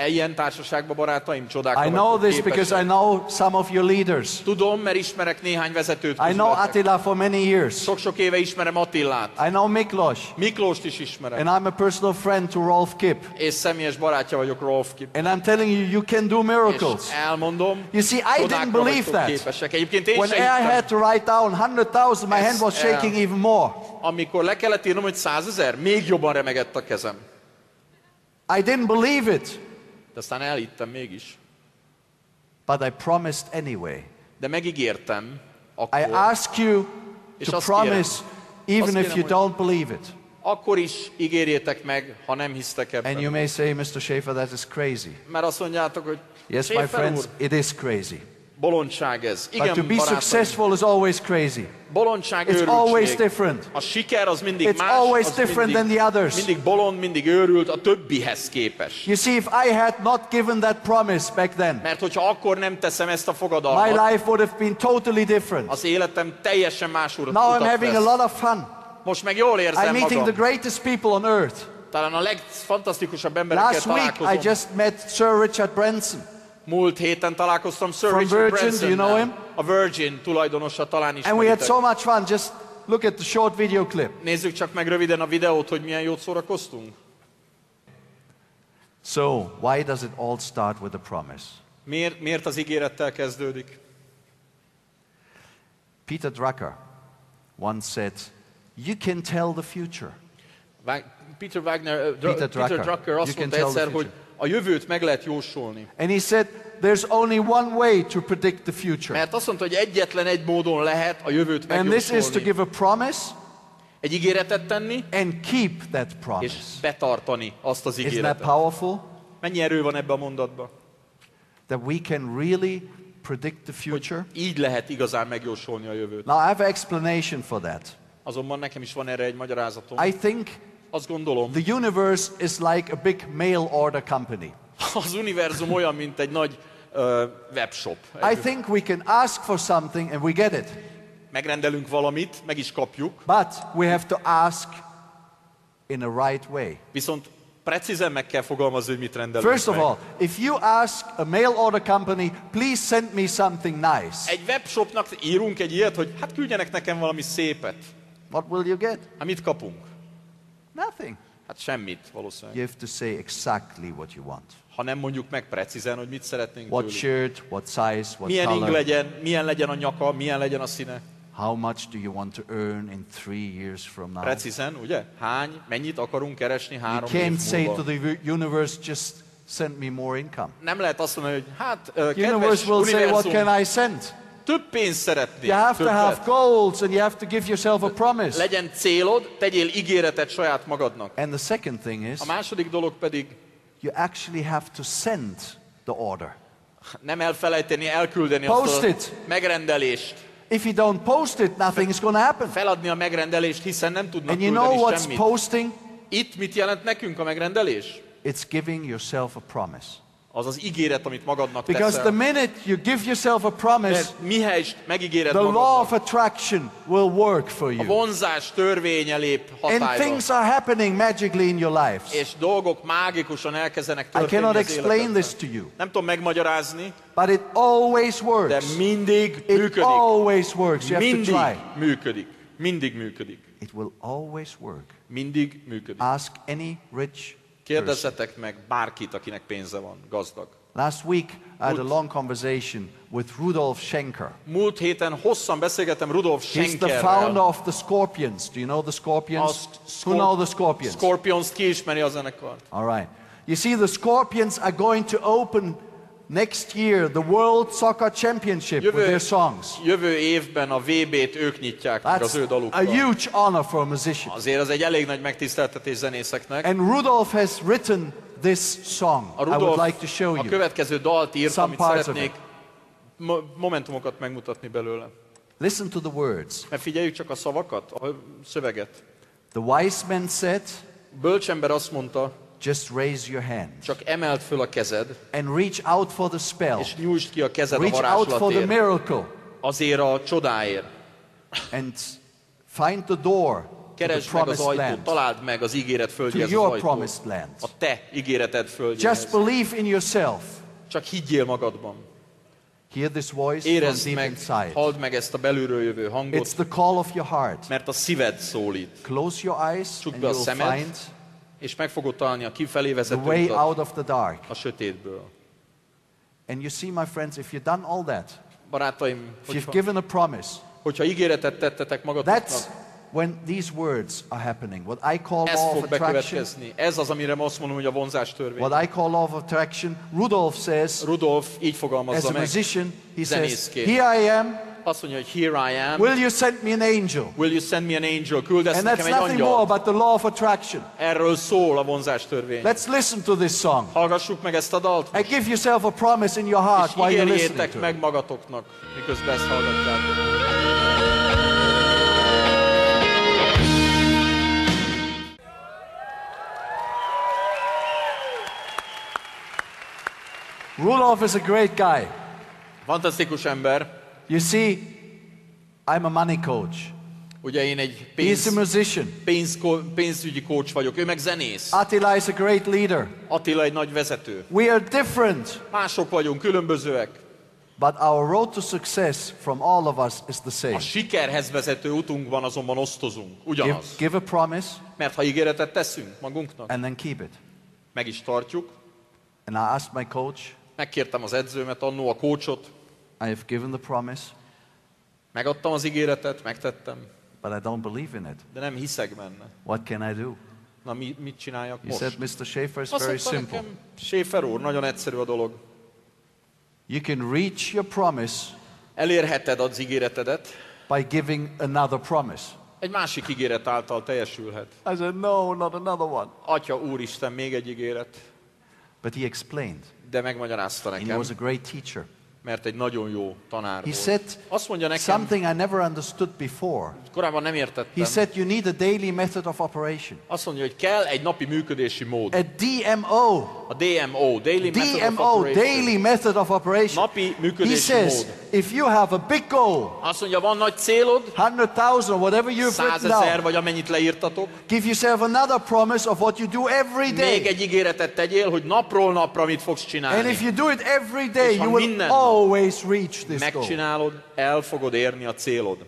Ilyen társaságban, barátaim, csodákra I know vagytok this because I képesek. know some of your leaders. Tudom, mert ismerek néhány vezetőt I know közületek. Attila for many years. Sok-sok éve ismerem Attilát. I know Miklos. Miklóst is ismerem. And I'm a personal friend to Rolf Kipp. És személyes barátja vagyok Rolf Kipp. And I'm telling you, you can do miracles. És elmondom, You see, I didn't csodákra believe vagytok that. képesek. Egyébként én When se I hittem. had to write down 100,000, my hand Yes, was shaking even more. Amikor le kellett írnom, hogy 100 000, még jobban remegett a kezem. I didn't believe it, De aztán elhittem mégis. but I promised anyway. De megígértem I akkor, ask you És to azt promise even Azt if kérem, you hogy- don't believe it. akkor is ígérjétek meg, ha nem hisztek And you ebben. may say, Mr. Schäfer, that is crazy. Mert azt mondjátok, hogy Yes, my Schäfer friends, úr, it is crazy. bolondság ez. But to Igen, be barátaim, successful is always crazy. bolondság, It's always őrültség. different. A siker az mindig It's más, always az different mindig, than the others. mindig bolond, mindig őrült a többihez képest. You see, if I had not given that promise back then, Mert hogyha akkor nem teszem ezt a my fogadalmat, life would have been totally different. az életem teljesen más Now I'm utat having a vesz. lot of fun. Most meg jól I'm érzem meeting the magam. greatest people on earth. Talán a legfantasztikusabb emberekkel Last week, I találkozom. just met Sir Richard Branson. Múlt héten találkoztam Sir From Richard Virgin, do you know Bransonnal. A Virgin tulajdonosa, talán And we had ismeritek. so much fun. Just look at the short video clip. Nézzük csak meg röviden a videót, hogy milyen jót szórakoztunk. So, why does it all start with a promise? Miért az ígérettel kezdődik? Peter Drucker once said, "You can tell the future." Peter Drucker azt mondta egyszer, hogy a jövőt meg lehet jósolni. And he said, "There's only one way to predict the future." Mert azt mondta, hogy egyetlen egy módon lehet a jövőt And this is to megjósolni. give a promise Egy ígéretet tenni, and keep that és promise. betartani azt az Isn't that ígéretet. powerful? Mennyi erő van ebben a mondatban? That we can really predict the future. Így lehet igazán megjósolni a jövőt. Now I have an explanation for that. Azonban nekem is van erre egy magyarázatom. I think Azt gondolom, the universe is like a big mail order company. az univerzum olyan, mint egy nagy webshop. I think we can ask for something and we get it. Megrendelünk valamit, meg is kapjuk, But we have to ask in a right way. viszont precízen meg kell fogalmazni, hogy mit rendelünk First of meg. all, if you ask a mail order company, please send me something nice, Egy webshopnak írunk egy ilyet, hogy hát küldjenek nekem valami szépet. what will you get? Hát mit kapunk? Nothing. Hát semmit valószínűleg. You have to say exactly what you want. Ha nem mondjuk meg precízen, hogy mit szeretnénk What tőlük. shirt, what size, what Milyen ing color. legyen, milyen legyen a nyaka, milyen legyen a színe. How much do you want to earn in 3 years from now? Precízen, ugye? Mennyit akarunk keresni 3 You év can't say múlva? to the universe, just send me more income. Nem lehet azt mondani, hogy hát, The kedves universe will say, what univerzum, can I send? több pénzt szeretnék. You have to többet. have goals and you have to give yourself a promise. Legyen célod, tegyél ígéretet saját magadnak. And the second thing is, A második dolog pedig you actually have to send the order. nem elfelejteni, elküldeni Post azt a it. megrendelést. If you don't post it, nothing is going to happen. Feladni a megrendelést, hiszen nem tudnak And you know küldeni what's semmit. posting? Itt mit jelent nekünk a megrendelés? It's giving yourself a promise. Az az ígéret, amit magadnak Because the teszel. minute you give yourself a promise, Mert mihelyest megígéred the law magadnak, of attraction will work for a you. vonzás törvénye lép And hatályba. things are happening magically in your lives. És dolgok mágikusan elkezdenek I történni cannot az explain életedben. this to you, Nem tudom megmagyarázni, but it always de works. mindig It működik. always works. You have to Mindig try. működik. Mindig működik. It will always work. Mindig működik. Ask any rich person. Kérdezzetek meg bárkit, akinek pénze van, gazdag. Last week, I had a long conversation with Rudolf Schenker. Múlt héten hosszan beszélgettem Rudolf He's the founder Schenkerrel. of the Scorpions. Do you know the Scorpions? Who know the Scorpions? Scorpions ki ismeri a zenekart? All right. You see, the Scorpions are going to open next year the World Soccer Championship with their songs. Jövő évben a VB-t ők nyitják meg That's az ő a dalukkal. huge honor for a musician. Azért az egy elég nagy megtiszteltetés zenészeknek. And Rudolf has written this song. A I would Rudolf like to show a you. következő dalt írt, Some amit parts of szeretnék momentumokat megmutatni belőle. Listen to the words. Mert figyeljük csak a szavakat, a szöveget. The wise man said, Bölcsember azt mondta, just raise your hand csak emeld föl a kezed, and reach out for the spell. és nyújtsd ki a kezed a Reach out for the varázslatért, miracle azért a csodáért. and find the door to the Keresd meg az promised ajtót, land, találd meg az ígéret to földjéhez az your ajtót. promised land. A te ígéreted földjéhez. Just believe in yourself. Csak higgyél magadban. Hear this voice from Érezd deep meg, inside. halld meg ezt a belülről jövő It's hangot, the call of your heart. mert a szíved szólít. Close your eyes Csukd and be a you'll szemed, find és meg fogod találni a kifelé the vezető way utat out of the dark. a sötétből. And you see, my friends, if you've done all that, Barátaim, if you've given a promise, hogyha ígéretet tettetek magatoknak, that's when these words are happening. What I call ez law of fog attraction, bekövetkezni. Ez az, amire ma azt mondom, hogy a vonzás törvény. what I call law of attraction, Rudolf says, Rudolf így as fogalmazza a meg, musician, he says, zenészként. here I am, Azt mondja, hogy here I am, will you send me an angel? will you send me an angel? Küldesz And nekem that's egy nothing more angyalt. but the law of attraction. Erről szól a vonzás törvény. Let's listen to this song Hallgassuk meg ezt a dalt, and give yourself a promise in your és heart while you're listening ígérjétek to meg it. magatoknak, miközben ezt hallgatjátok. Rudolf is a great guy. Fantasztikus ember. You see, I'm a money coach. Ugye én egy He's a musician. pénzügyi coach vagyok, ő meg zenész. Attila is a great leader. Attila egy nagy vezető. We are different, Mások vagyunk, különbözőek. but our road to success from all of us is the same. A sikerhez vezető utunkban azonban osztozunk. Ugyanaz. Give a promise Mert ha ígéretet teszünk magunknak, and then keep it. meg is tartjuk. And I asked my coach, Megkértem az edzőmet, annó a coachot, I have given the promise. Megadtam az ígéretet, megtettem. But I don't believe in it. De nem hiszek benne. What can I do? Na, mit csináljak He most? said, Mr. Schäfer, it's Azt very mondta simple. nekem, Schäfer úr, nagyon egyszerű a dolog. You can reach your promise Elérheted az ígéretedet, by giving another promise. egy másik ígéret által teljesülhet. I said, no, not another one. Atya úristen, még egy ígéret. But he explained, De megmagyarázta and he nekem, was a great teacher. mert egy nagyon jó tanár He volt. said Azt mondja nekem, something I never understood before. korábban nem He értettem. said you need a daily method of operation. Azt mondja, hogy kell egy napi működési mód. A DMO. A DMO, Daily Method of DMO, Operation. daily method of operation. Napi He működési says, mód. if you have a big goal, Azt mondja, van nagy célod, 100,000 or whatever you've 100 written 000 down, vagy amennyit leírtatok. give yourself another promise of what you do every Még day. egy ígéretet tegyél, hogy napról napra mit fogsz And csinálni. if you do it every day, És ha you will minden nap always reach this goal. megcsinálod, el fogod érni a célod.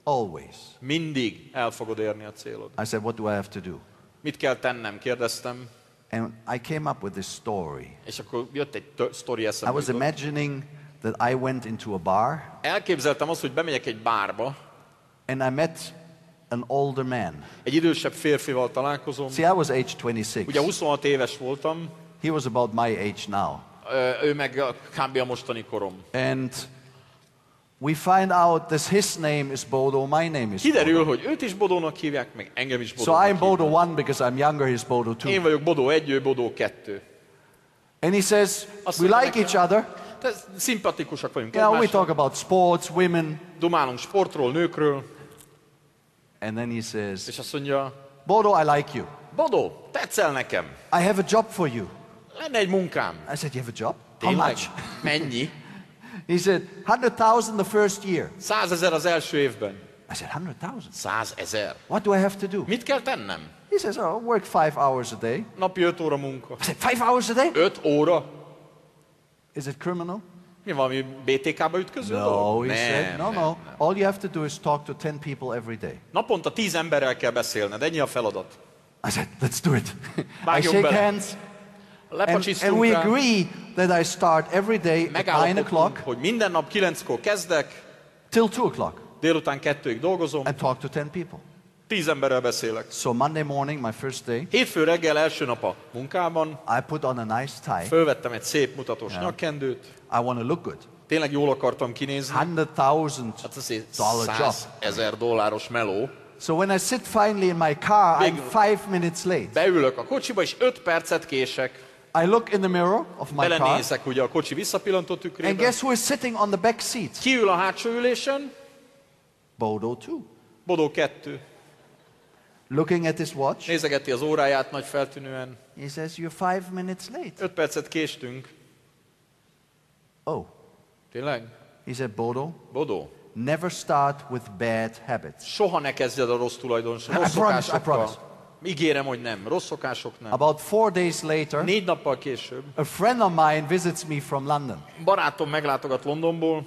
Always. Mindig el fogod érni a célod. I said, what do I have to do? Mit kell tennem? Kérdeztem. And I came up with this story. És akkor jött egy sztori I eszembe. was imagining that I went into a bar Elképzeltem azt, hogy bemegyek egy bárba, and I met an older man. egy idősebb férfival találkozom. See, I was age 26. Ugye 26 éves voltam, He was about my age now. ő meg kb. A mostani korom. And we find out that his name is Bodo, my name is Kiderül, Bodo. hogy őt is Bodónak hívják, meg engem is So Bodónak I'm Bodo hívják. 1 because I'm younger, he's Bodo 2. Én vagyok Bodó 1, ő Bodó 2. And he says, Azt we mondja like nekem, each other. Szimpatikusak vagyunk You know, we egymással. talk about sports, women. Dumálunk sportról, nőkről, And then he says, és azt mondja, Bodo, I like you. Bodó, tetszel nekem, I have a job for you. lenne egy munkám. I said, you have a job? How Tényleg? much? Mennyi? He said, 100,000 the first year. 100 000 az első évben. I said, 100,000? 100 000. What do I have to do? Mit kell tennem? He says, oh, work 5 hours a day. Napi 5 óra munka. I said, 5 hours a day? 5 óra? Is it criminal? Mi valami BTK-ba ütköző No, dolog? he said, no, nem. All you have to do is talk to 10 people every day. Naponta 10 emberrel kell beszélned, ennyi a feladat. I said, let's do it. I Vágjunk shake bele. hands, and Lepacsisztunk we rá. agree that I start every day at 9 Megállapodtunk, o'clock hogy minden nap 9-kor kezdek, till 2 o'clock délután 2-ig dolgozom, and talk to 10 people. 10 emberrel beszélek. So Monday morning, my first day, Hétfő reggel első nap a munkában, I put on a nice tie. fölvettem egy szép mutatós nyakkendőt, I want to look good. tényleg jól akartam kinézni. $100,000 Hát ez egy job. $100,000 meló. So when I sit finally in my car, I'm 5 minutes late. Beülök a kocsiba, és 5 percet kések. I look in the mirror of my car, Belenézek ugye a kocsi visszapillantó and tükrébe. guess who is sitting on the back seat? Ki ül a hátsó ülésen? Bodo 2. Bodó 2. Looking at his watch, Nézegeti az óráját nagy feltűnően. he says, you're 5 minutes late. 5 percet késtünk. Oh, Tényleg? he said, Bodo, Bodó, never start with bad habits. soha ne kezdjed a rossz tulajdonságokkal, rossz I promise. szokásokkal. Ígérem, hogy nem. Rossz szokások nem. About 4 days later, 4 nappal később a friend of mine visits me from London, barátom meglátogat Londonból,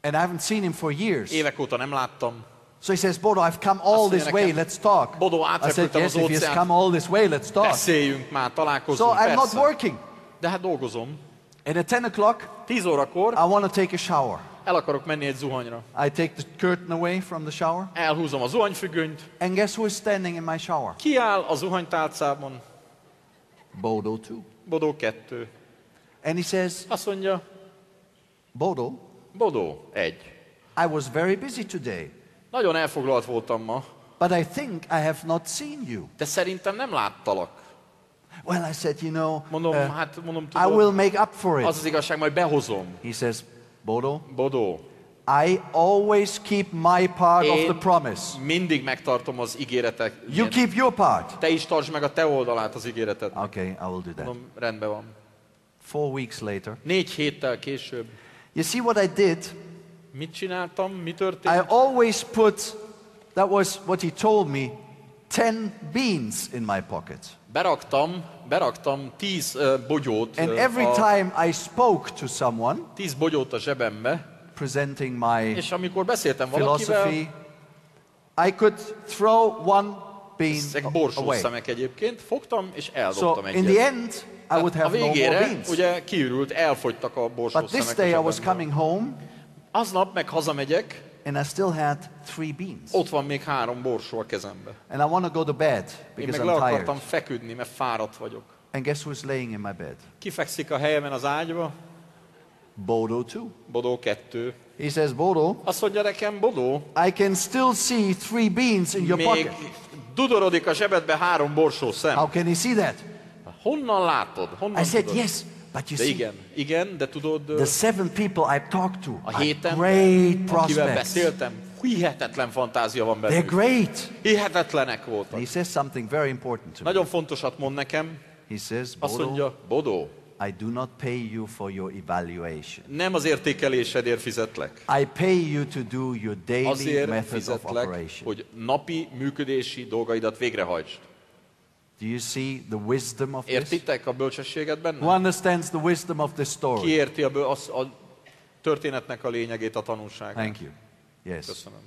and I haven't seen him for years. évek óta nem láttam. So he says, Bodo, I've come all Azt this mondja way, nekem, let's talk. Bodo, I said, átrepültem yes, az if he has óceánt. come all this way, let's talk. Beszéljünk már, So találkozzunk, I'm not persze. working. De hát dolgozom. And at 10 o'clock, 10 órakor I want to take a shower. el akarok menni egy zuhanyra. I take the curtain away from the shower, Elhúzom a zuhanyfüggönyt, and guess who is standing in my shower? kiáll a zuhanytálcában, Bodo 2. Bodó 2. And he says, Azt mondja, Bodo, Bodó 1. I was very busy today, Nagyon elfoglalt voltam ma, but I think I have not seen you. de szerintem nem láttalak. Well, I said, Mondom, I tudod, will make up for az it. az igazság, majd behozom. He says, Bodo, Bodó, I always keep my part of the én promise. mindig megtartom az ígéretek. You keep your part. Te is tartsd meg a te oldalát az ígéreted. Okay, I will do that. Mondom, rendben van. 4 weeks later, 4 héttel később. you see what I did? Mit csináltam? Mi történt? I always put, that was what he told me, 10 beans in my pocket. Beraktam 10 bogyót, And every time I spoke to someone, 10 bogyót a zsebembe, presenting my és amikor beszéltem valakivel, philosophy, I could throw one bean ezek away. borsószemek egyébként, fogtam és So eldobtam in the egyet. end, I would A have no more végére beans. ugye kiürült, elfogytak a But this borsószemek day I a was zsebemből. coming home, Aznap meg hazamegyek, and I still had 3 beans. ott van még 3 borsó a kezembe. And I want to go to bed Én because meg le I'm tired. akartam feküdni, mert fáradt vagyok. And guess who's laying in my bed? Kifekszik a helyemen az ágyba? Bodo 2. Bodo 2. He says, Bodo, Azt mondja nekem, Bodo, I can still see 3 beans in your még pocket. dudorodik a zsebedbe 3 borsó szem. How can he see that? Honnan látod? Honnan I said, tudod? yes, but you De see, igen, de tudod, the 7 people I've talked to a are 7 great ember, akivel prospects. beszéltem, hihetetlen fantázia van They're bennük. great. Hihetetlenek And voltak. he says something very important to me. Nagyon fontosat mond nekem, He says, azt Bodo, mondja, Bodo, I do not pay you for your evaluation. nem az értékelésedért fizetlek. I pay you to do your daily Azért method of fizetlek, operation. hogy napi működési dolgaidat végrehajtsd. Do you see the wisdom of this? Értitek a bölcsességet Who benne? understands the wisdom of this Ki story? érti a történetnek a lényegét, a tanulságát? Thank you. Yes. Köszönöm.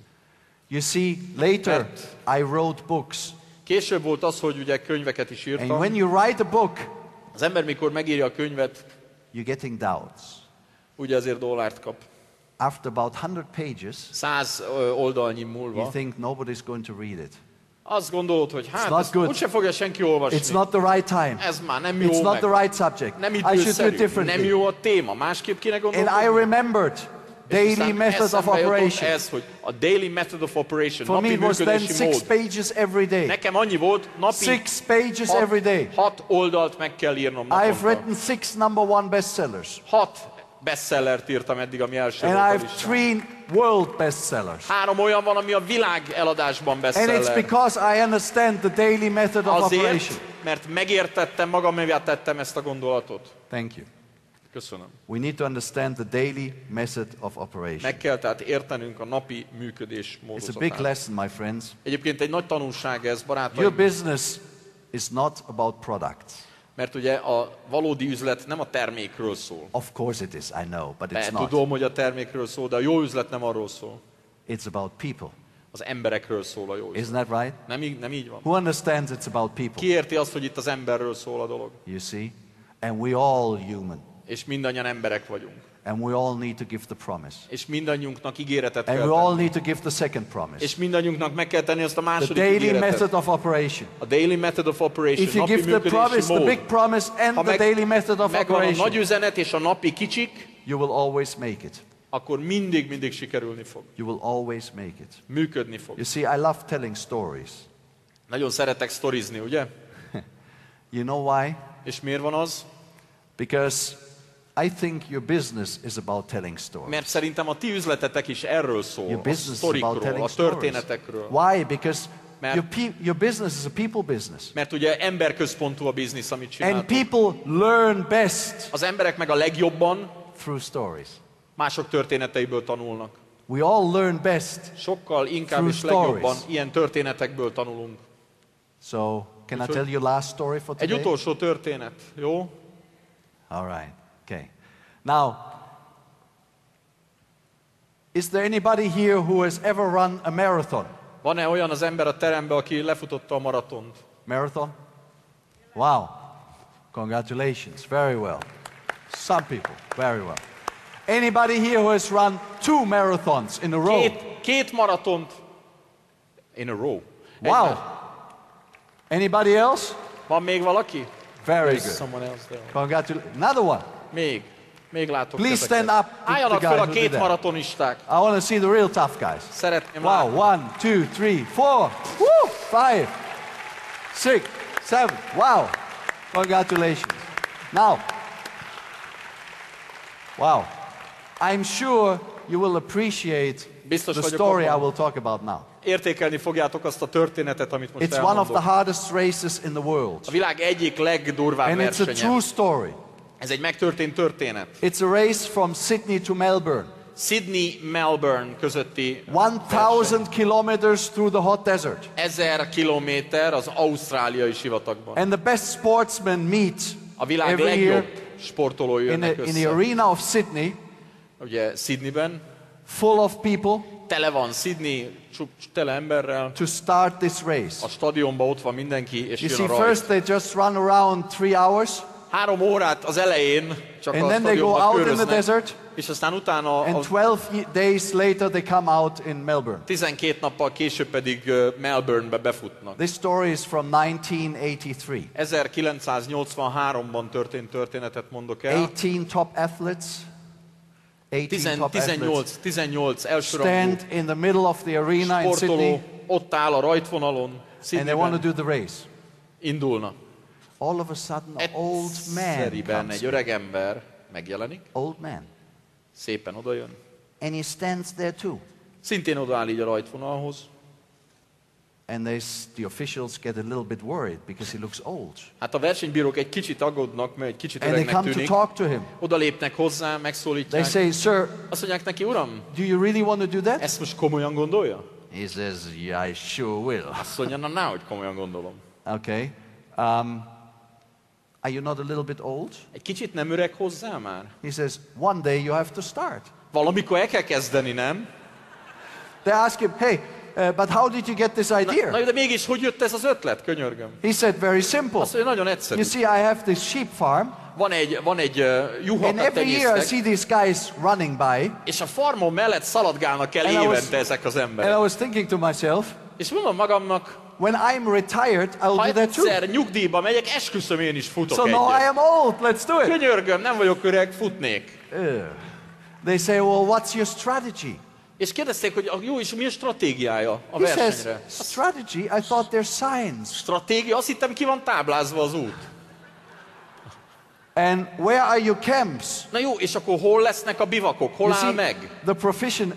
You see, later I wrote books. Később volt az, hogy ugye könyveket is And írtam. when you write a book, Az ember, mikor megírja a könyvet, you're getting doubts. ugye azért dollárt kap. After about 100 pages, 100 oldalnyi you múlva. think nobody's going to read it. Azt gondolod, hogy hát, not ezt good. úgyse fogja senki olvasni. It's not the right time. Ez már nem jó It's not meg. the right subject. Nem I should do it időszerű, nem differently. jó a téma. Másképp kéne And gondolkodni. I remembered daily method of operation. Ez, hogy a daily method of operation, For me napi it was then működési 6 mód. pages every day. Nekem annyi volt, napi 6 pages every day. 6 oldalt meg kell írnom I've naponta. written 6 number 1 bestsellers. 6 bestsellert írtam eddig, ami első And volt a I have listán. 3 world bestsellers. 3 olyan van, ami a világ eladásban And it's bestseller. because I understand the daily method of operation. Azért, mert megértettem, magamévá tettem ezt a gondolatot. Thank you. Köszönöm. We need to understand the daily method of operation. Meg kell tehát értenünk a napi működés It's a big módozatát. lesson, my friends. Egyébként egy nagy tanulság ez, Your barátaim, business is not about products. mert ugye a valódi üzlet nem a termékről szól. Of course it is, I know, but it's De not. tudom, hogy a termékről szól, de a jó üzlet nem arról szól. It's about people. Az emberekről szól a jó üzlet. Isn't that right? Nem így van. Who understands it's about people? Ki érti azt, hogy itt az emberről szól a dolog? You see? And we all human. És mindannyian emberek vagyunk. And we all need to give the promise. És mindannyiunknak ígéretet And kell we all tenni. need to give the second promise. És mindannyiunknak meg kell tenni azt a The második daily ígéretet. method of operation. A daily method of operation, If you napi give the működési promise, the mód. big promise and Ha the daily method of megvan a nagy operation, üzenet és a napi kicsik, you will always make it. akkor mindig sikerülni fog. You will always make it. Működni fog. You see, I love telling stories. Nagyon szeretek sztorizni, ugye? You know why? És miért van az? Because I think your business is about telling stories. Mert szerintem a ti üzletetek is erről szól. Your A business is about sztorikról, telling a stories. történetekről. Why? Because Mert- your business is a people business. Mert ugye emberközpontú a biznisz, amit And csináltok. people learn best Az emberek meg a legjobban through stories. mások történeteiből tanulnak. We all learn best. Sokkal inkább Through és legjobban stories. ilyen történetekből tanulunk. So, can I tell you last story for Egy today? utolsó történet, jó? All right. Okay. Now, is there anybody here who has ever run a marathon? Van-e olyan az ember a teremben, aki lefutotta a maratont? Marathon? Wow. Congratulations. Very well. Some people. Very well. Anybody here who has run 2 marathons in a row? Két maratont in a row. Wow. Anybody else? Van még valaki? Very There's good. someone else there. Congratulations. Another one. Még látok Please kezeket. stand up. Álljanak the fel guys a who did két that. maratonisták. I want to see the real tough guys. Szeretném Wow, látni. 1, 2, 3, 4, woo, 5, 6, 7. Wow, congratulations. Now, wow, I'm sure you will appreciate Biztos the vagyok story I abban. will talk about now. Értékelni fogjátok azt a történetet, amit most It's one of the elmondok. hardest races in the world. A világ egyik legdurvább And it's a versenye. true story. Ez egy megtörtént történet. It's a race from Sydney to Melbourne. Sydney-Melbourne közötti 1,000 kilometers through the hot desert. 1000 kilométer az ausztráliai sivatagban. And the best sportsmen meet A világ every legjobb year sportolói jönnek in the össze. arena of Sydney, Ugye Sydneyben full of people, tele van Sydney, tele emberrel. to start this race. A stadionban ott van mindenki, és You jön see, a rajt. first they just run around 3 hours, 3 órát az elején csak and a then they go stadionban out in the köröznek, desert, és aztán utána and 12 days later they come out in Melbourne. 12 nappal később pedig Melbournebe befutnak. This story is from 1983. 1983-ban történt történetet mondok el. 18 top athletes. 18 elsőrangú stand in the middle of the arena in sportoló Sydney, ott áll a rajtvonalon, and they want to Sydneyben do the race. indulna. All of a sudden, an old man Egyszeriben comes. egy öreg ember megjelenik, Old man. szépen odajön. And he stands there too. Szintén odaáll így a rajtvonalhoz. And the officials get a little bit worried because he looks old. Hát a versenybírók egy kicsit aggódnak, mert egy kicsit And they öregnek come to tűnik. talk to him. Oda lépnek hozzá, They megszólítják. say, "Sir, Azt mondják neki, uram, do you really want to do that?" ezt most komolyan gondolja? He says, "Yeah, I sure will." Azt mondja, na nehogy komolyan gondolom. Okay. Are you not a little bit old? Egy kicsit nem öreg hozzá már? He says, "One day you have to start." Valamikor el kell kezdeni, nem? They ask him, "Hey, but how did you get this Na idea?" de mégis hogy jött ez az ötlet, könyörgöm? He said, "Very simple. Azt mondja, nagyon egyszerű. You see, I have this sheep farm, Van egy and juhokat every year I tenyésztek, see these guys running by, és a farmon mellett szaladgálnak el And I was- évente ezek az and I emberek. was thinking to myself, És mondom magamnak, when I'm retired, I'll ha do that too. egyszer nyugdíjba megyek, esküszöm én is futok So now I egyet. am old, let's do it." Könyörgöm, nem vagyok öreg, futnék. They say, "Well, what's your strategy?" És kérdezték, hogy jó, és mi a stratégiája a He says, versenyre? "Strategy? I thought there's signs." Stratégia? Azt hittem, ki van táblázva az út. And where are your camps? Na jó, és akkor hol lesznek a bivakok? Hol You áll see, meg? the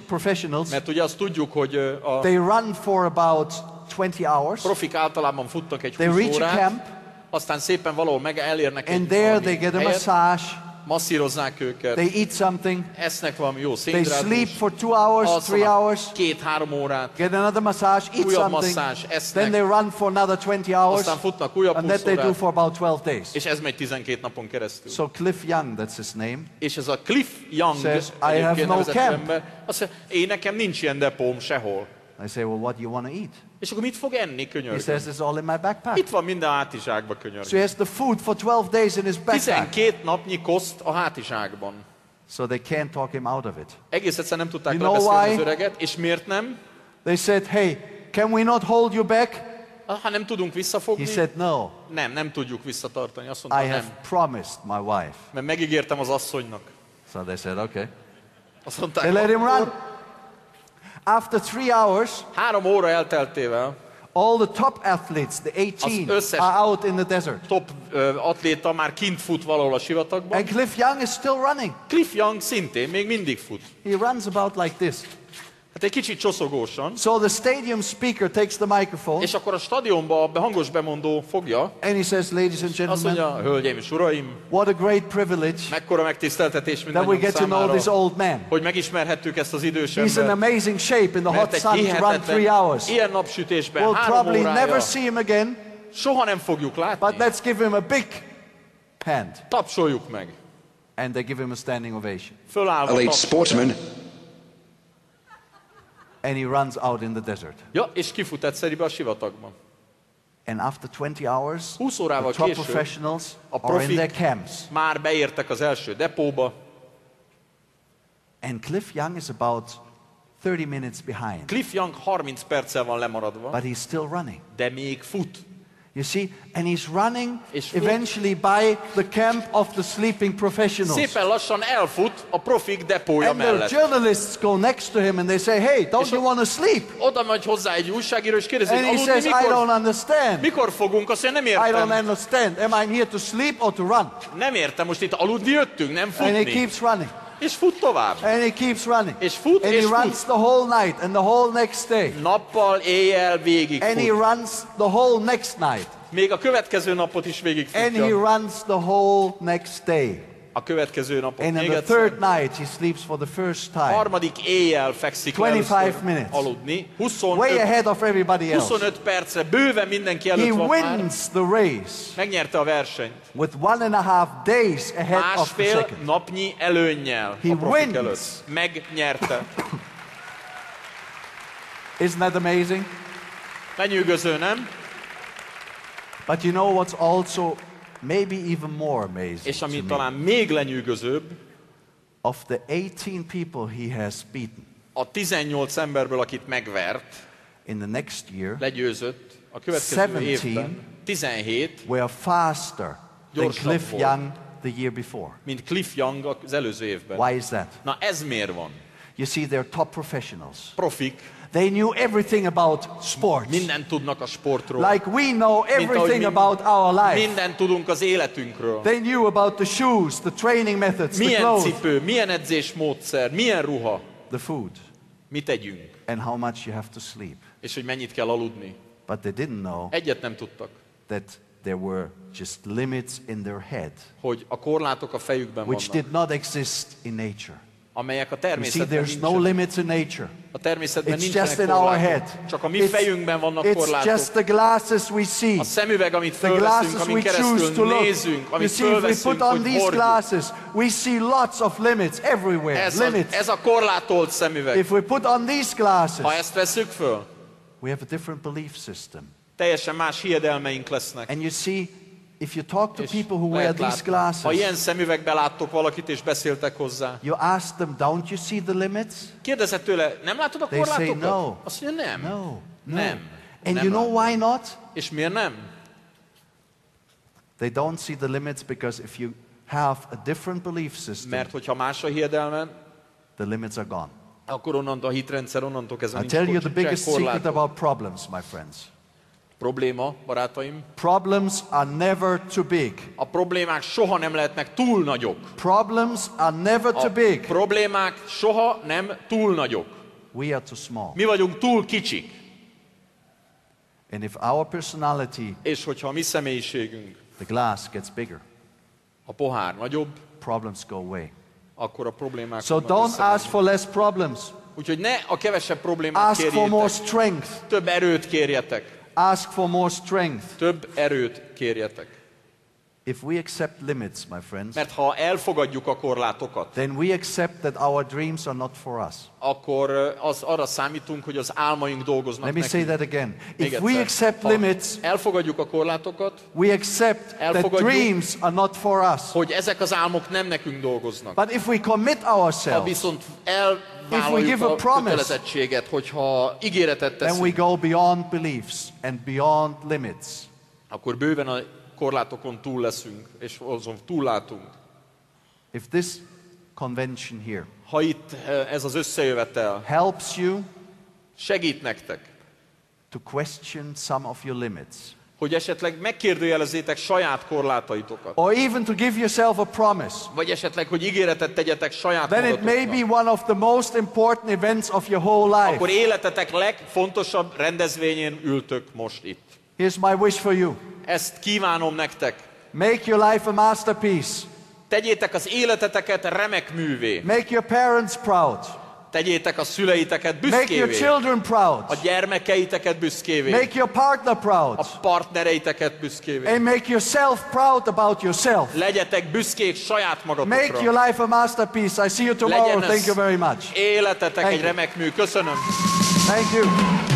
professionals, Mert ugye azt tudjuk, hogy a they run for about 20 hours. profik általában futnak egy They 20 reach a órát, camp, aztán szépen valahol elérnek and egy there valami they get a helyet, massage. masszírozzák őket, They eat something. esznek valami jó They sleep szénhidrátus, for 2 hours, 3 hours. 2-3 órát, Get another massage, eat újabb something. masszázs, Then esznek, they run for another 20 hours. aztán futnak újabb And 20 that they do órát, for about 12 days. és ez megy 12 napon keresztül. So Cliff Young, that's his name, És ez a Cliff Young Says, "I have egyébként no nevezetű camp." ember, azt mondja, én nekem nincs ilyen depóm sehol. I say, "Well, what do you want to eat?" És akkor mit fog enni, He könyörgöm? says, "It's all in my backpack." Itt van minden hátizsákba, So könyörgöm. he has the food for 12 days in his backpack. 12 napnyi koszt a hátizsákban. So they can't talk him out of it. Egész egyszer nem tudták You know lebeszélni why? az öreget, és miért nem? They said, "Hey, can we not hold you back?" Ha nem tudunk He visszafogni, said, "No, nem tudjuk visszatartani. Azt mondta, I have nem. promised my wife." Mert megígértem az asszonynak. So they said, "Okay." Azt mondták, They let him akkor run. After 3 hours, 3 óra elteltével all the top athletes, the 18, Az összes- are out in the desert. top atléta már kint fut valahol a sivatagban. And Cliff Young is still running. Cliff Young szintén még mindig fut. He runs about like this. Hát egy kicsit csoszogósan. So the stadium speaker takes the microphone És akkor a stadionba a hangos bemondó fogja, and he says, "Ladies and azt gentlemen, mondja, hölgyeim és uraim, what a great privilege mekkora megtiszteltetés that we mindannyiunk get to know this számára, old man. hogy megismerhettük ezt az idős He's in embert. amazing shape in the hot Mert egy sun to run 3 hihetetlen, hours. ilyen napsütésben, We'll 3 probably never órája, see him again, soha nem fogjuk but látni. let's give him a big hand." Tapsoljuk meg. And they give him a standing ovation. Fölállva elite tapsoljuk. sportsman. And he runs out in the desert. Ja, és kifut egyszerűen a sivatagban. And after 20 hours, 20 the órával top később professionals a are in profik their camps. már beértek az első depóba. And Cliff Young is about 30 minutes behind, Cliff Young 30 perccel van lemaradva, but he's still running. de még fut. You see, and he's running És fut. eventually by the camp of the sleeping professionals. Szépen lassan elfut a profik depója And the mellett. journalists go next to him and they say, "Hey, don't És you want to sleep?" Oda megy hozzá egy újságíró, és kérdezi, And hogy he aludni says, "I don't mikor, understand. mikor fogunk? Azt mondja, nem I don't értem. understand. Am I here to sleep or to run?" Nem értem, most itt aludni jöttünk, nem And he futni. keeps running. És fut tovább. And he keeps running. És fut, And he és fut. runs the whole night and the whole next day. Nappal, éjjel végig And he fut. runs the whole next night. Még a következő napot is végig And he futja. runs the whole next day. A következő napot And on még the egyszer. third night, he sleeps for the first time. Harmadik éjjel fekszik le 25 először minutes. aludni. Way 25, ahead of everybody else. 25 percre, bőven mindenki He előtt van már. wins the race Megnyerte a versenyt. with 1.5 days ahead of the Másfél second. napnyi előnnyel He a profik wins. előtt. Megnyerte. Isn't that amazing? Lenyűgöző, nem? But you know what's also maybe even more amazing és ami to talán me, még lenyűgözőbb, of the 18 people he has beaten a 18 emberből, akit megvert, in the next year, legyőzött, a következő évben 17 were faster than gyorsabb Cliff volt, Young the year before. mint Cliff Young az előző évben. Why is that? Na ez miért van? You see, they're top professionals. Profik, They knew everything about sports. mindent tudnak a sportról. Like we know everything about our life. Mindent tudunk az életünkről. They knew about the shoes, the training methods, the Milyen clothes, cipő, milyen edzésmódszer, milyen ruha, the food, mit tegyünk, and how much you have to sleep. és hogy mennyit kell aludni. But they didn't know Egyet nem tudtak, that there were just limits in their head, hogy a korlátok a fejükben which vannak, did not exist in nature. amelyek a You see, természetben there's no nincsenek. limits in nature. A természetben It's nincsenek just in our korlátok. head. Csak a mi fejünkben vannak It's korlátok. just the glasses we see. A szemüveg, amit The fölveszünk, glasses amin we choose to keresztül look. nézünk, You amit see, if we fölveszünk, put on hogy these hordjuk. glasses, we see lots of limits everywhere. Limits. Ez a korlátolt szemüveg. If we put on these glasses, Ha ezt veszük föl, we have a different belief system. teljesen más hiedelmeink lesznek. And you see, if you talk to És people who wear lehet these látni. glasses, Ha ilyen szemüvegbe láttok valakit és beszéltek hozzá, you ask them, don't you see the limits? kérdezett tőle, nem látod a They say korlátokat? no. Azt mondja, nem. No. Nem. And Nem you know látom. why not? És miért nem? They don't see the limits because if you have a different belief system, Mert hogyha más a hiedelmen, the limits are gone. akkor onnantól a hitrendszer, onnantól kezdve I'll tell you the biggest secret korlátok. about problems, my friends. Probléma, barátaim, Problems are never too big. a problémák soha nem lehetnek túl nagyok. Problems are never too A big. problémák soha nem túl nagyok. We are too small. Mi vagyunk túl kicsik. And if our personality, És hogyha a mi személyiségünk, the glass gets bigger, a pohár nagyobb, problems go away. akkor a problémák So fognak don't összemenni. ask for less problems. Úgyhogy ne a kevesebb problémát Ask for more kérjétek. strength. Több erőt kérjetek. Ask for more strength. Több erőt kérjetek. If we accept limits, my friends, Mert ha elfogadjuk a korlátokat, then we accept that our dreams are not for us. akkor arra számítunk, hogy az álmaink dolgoznak Let me say nekünk. that again. Még If we egyszer. accept Ha limits, elfogadjuk a korlátokat, we accept that elfogadjuk, dreams are not for us. hogy ezek az álmok nem nekünk dolgoznak. But if we commit Ha ourselves, viszont If we elvállaljuk give a a promise, kötelezettséget, hogyha ígéretet then we teszünk, go beyond beliefs and beyond limits. akkor bőven a korlátokon túl leszünk, és azon túllátunk. If this convention here Ha itt ez az összejövetel helps you segít nektek, to question some of your limits, hogy esetleg megkérdőjelezzétek saját korlátaitokat, or even to give yourself a promise, vagy esetleg, hogy ígéretet tegyetek saját then it may be magatoknak, one of the most important events of your whole akkor life. életetek legfontosabb rendezvényén ültök most itt. Here's my wish for you. Ezt kívánom nektek. Make your life a masterpiece. Tegyétek az életeteket remek művé. Make your parents proud. Tegyétek a szüleiteket Make your büszkévé. children proud. A gyermekeiteket büszkévé. Make your partner proud. A partnereiteket büszkévé. And make yourself proud about yourself. Legyetek büszkék saját Make your magatokra. life a masterpiece. I see you tomorrow. Legyen Thank you ez very much. életetek Thank egy you. remek mű. Köszönöm. Thank you.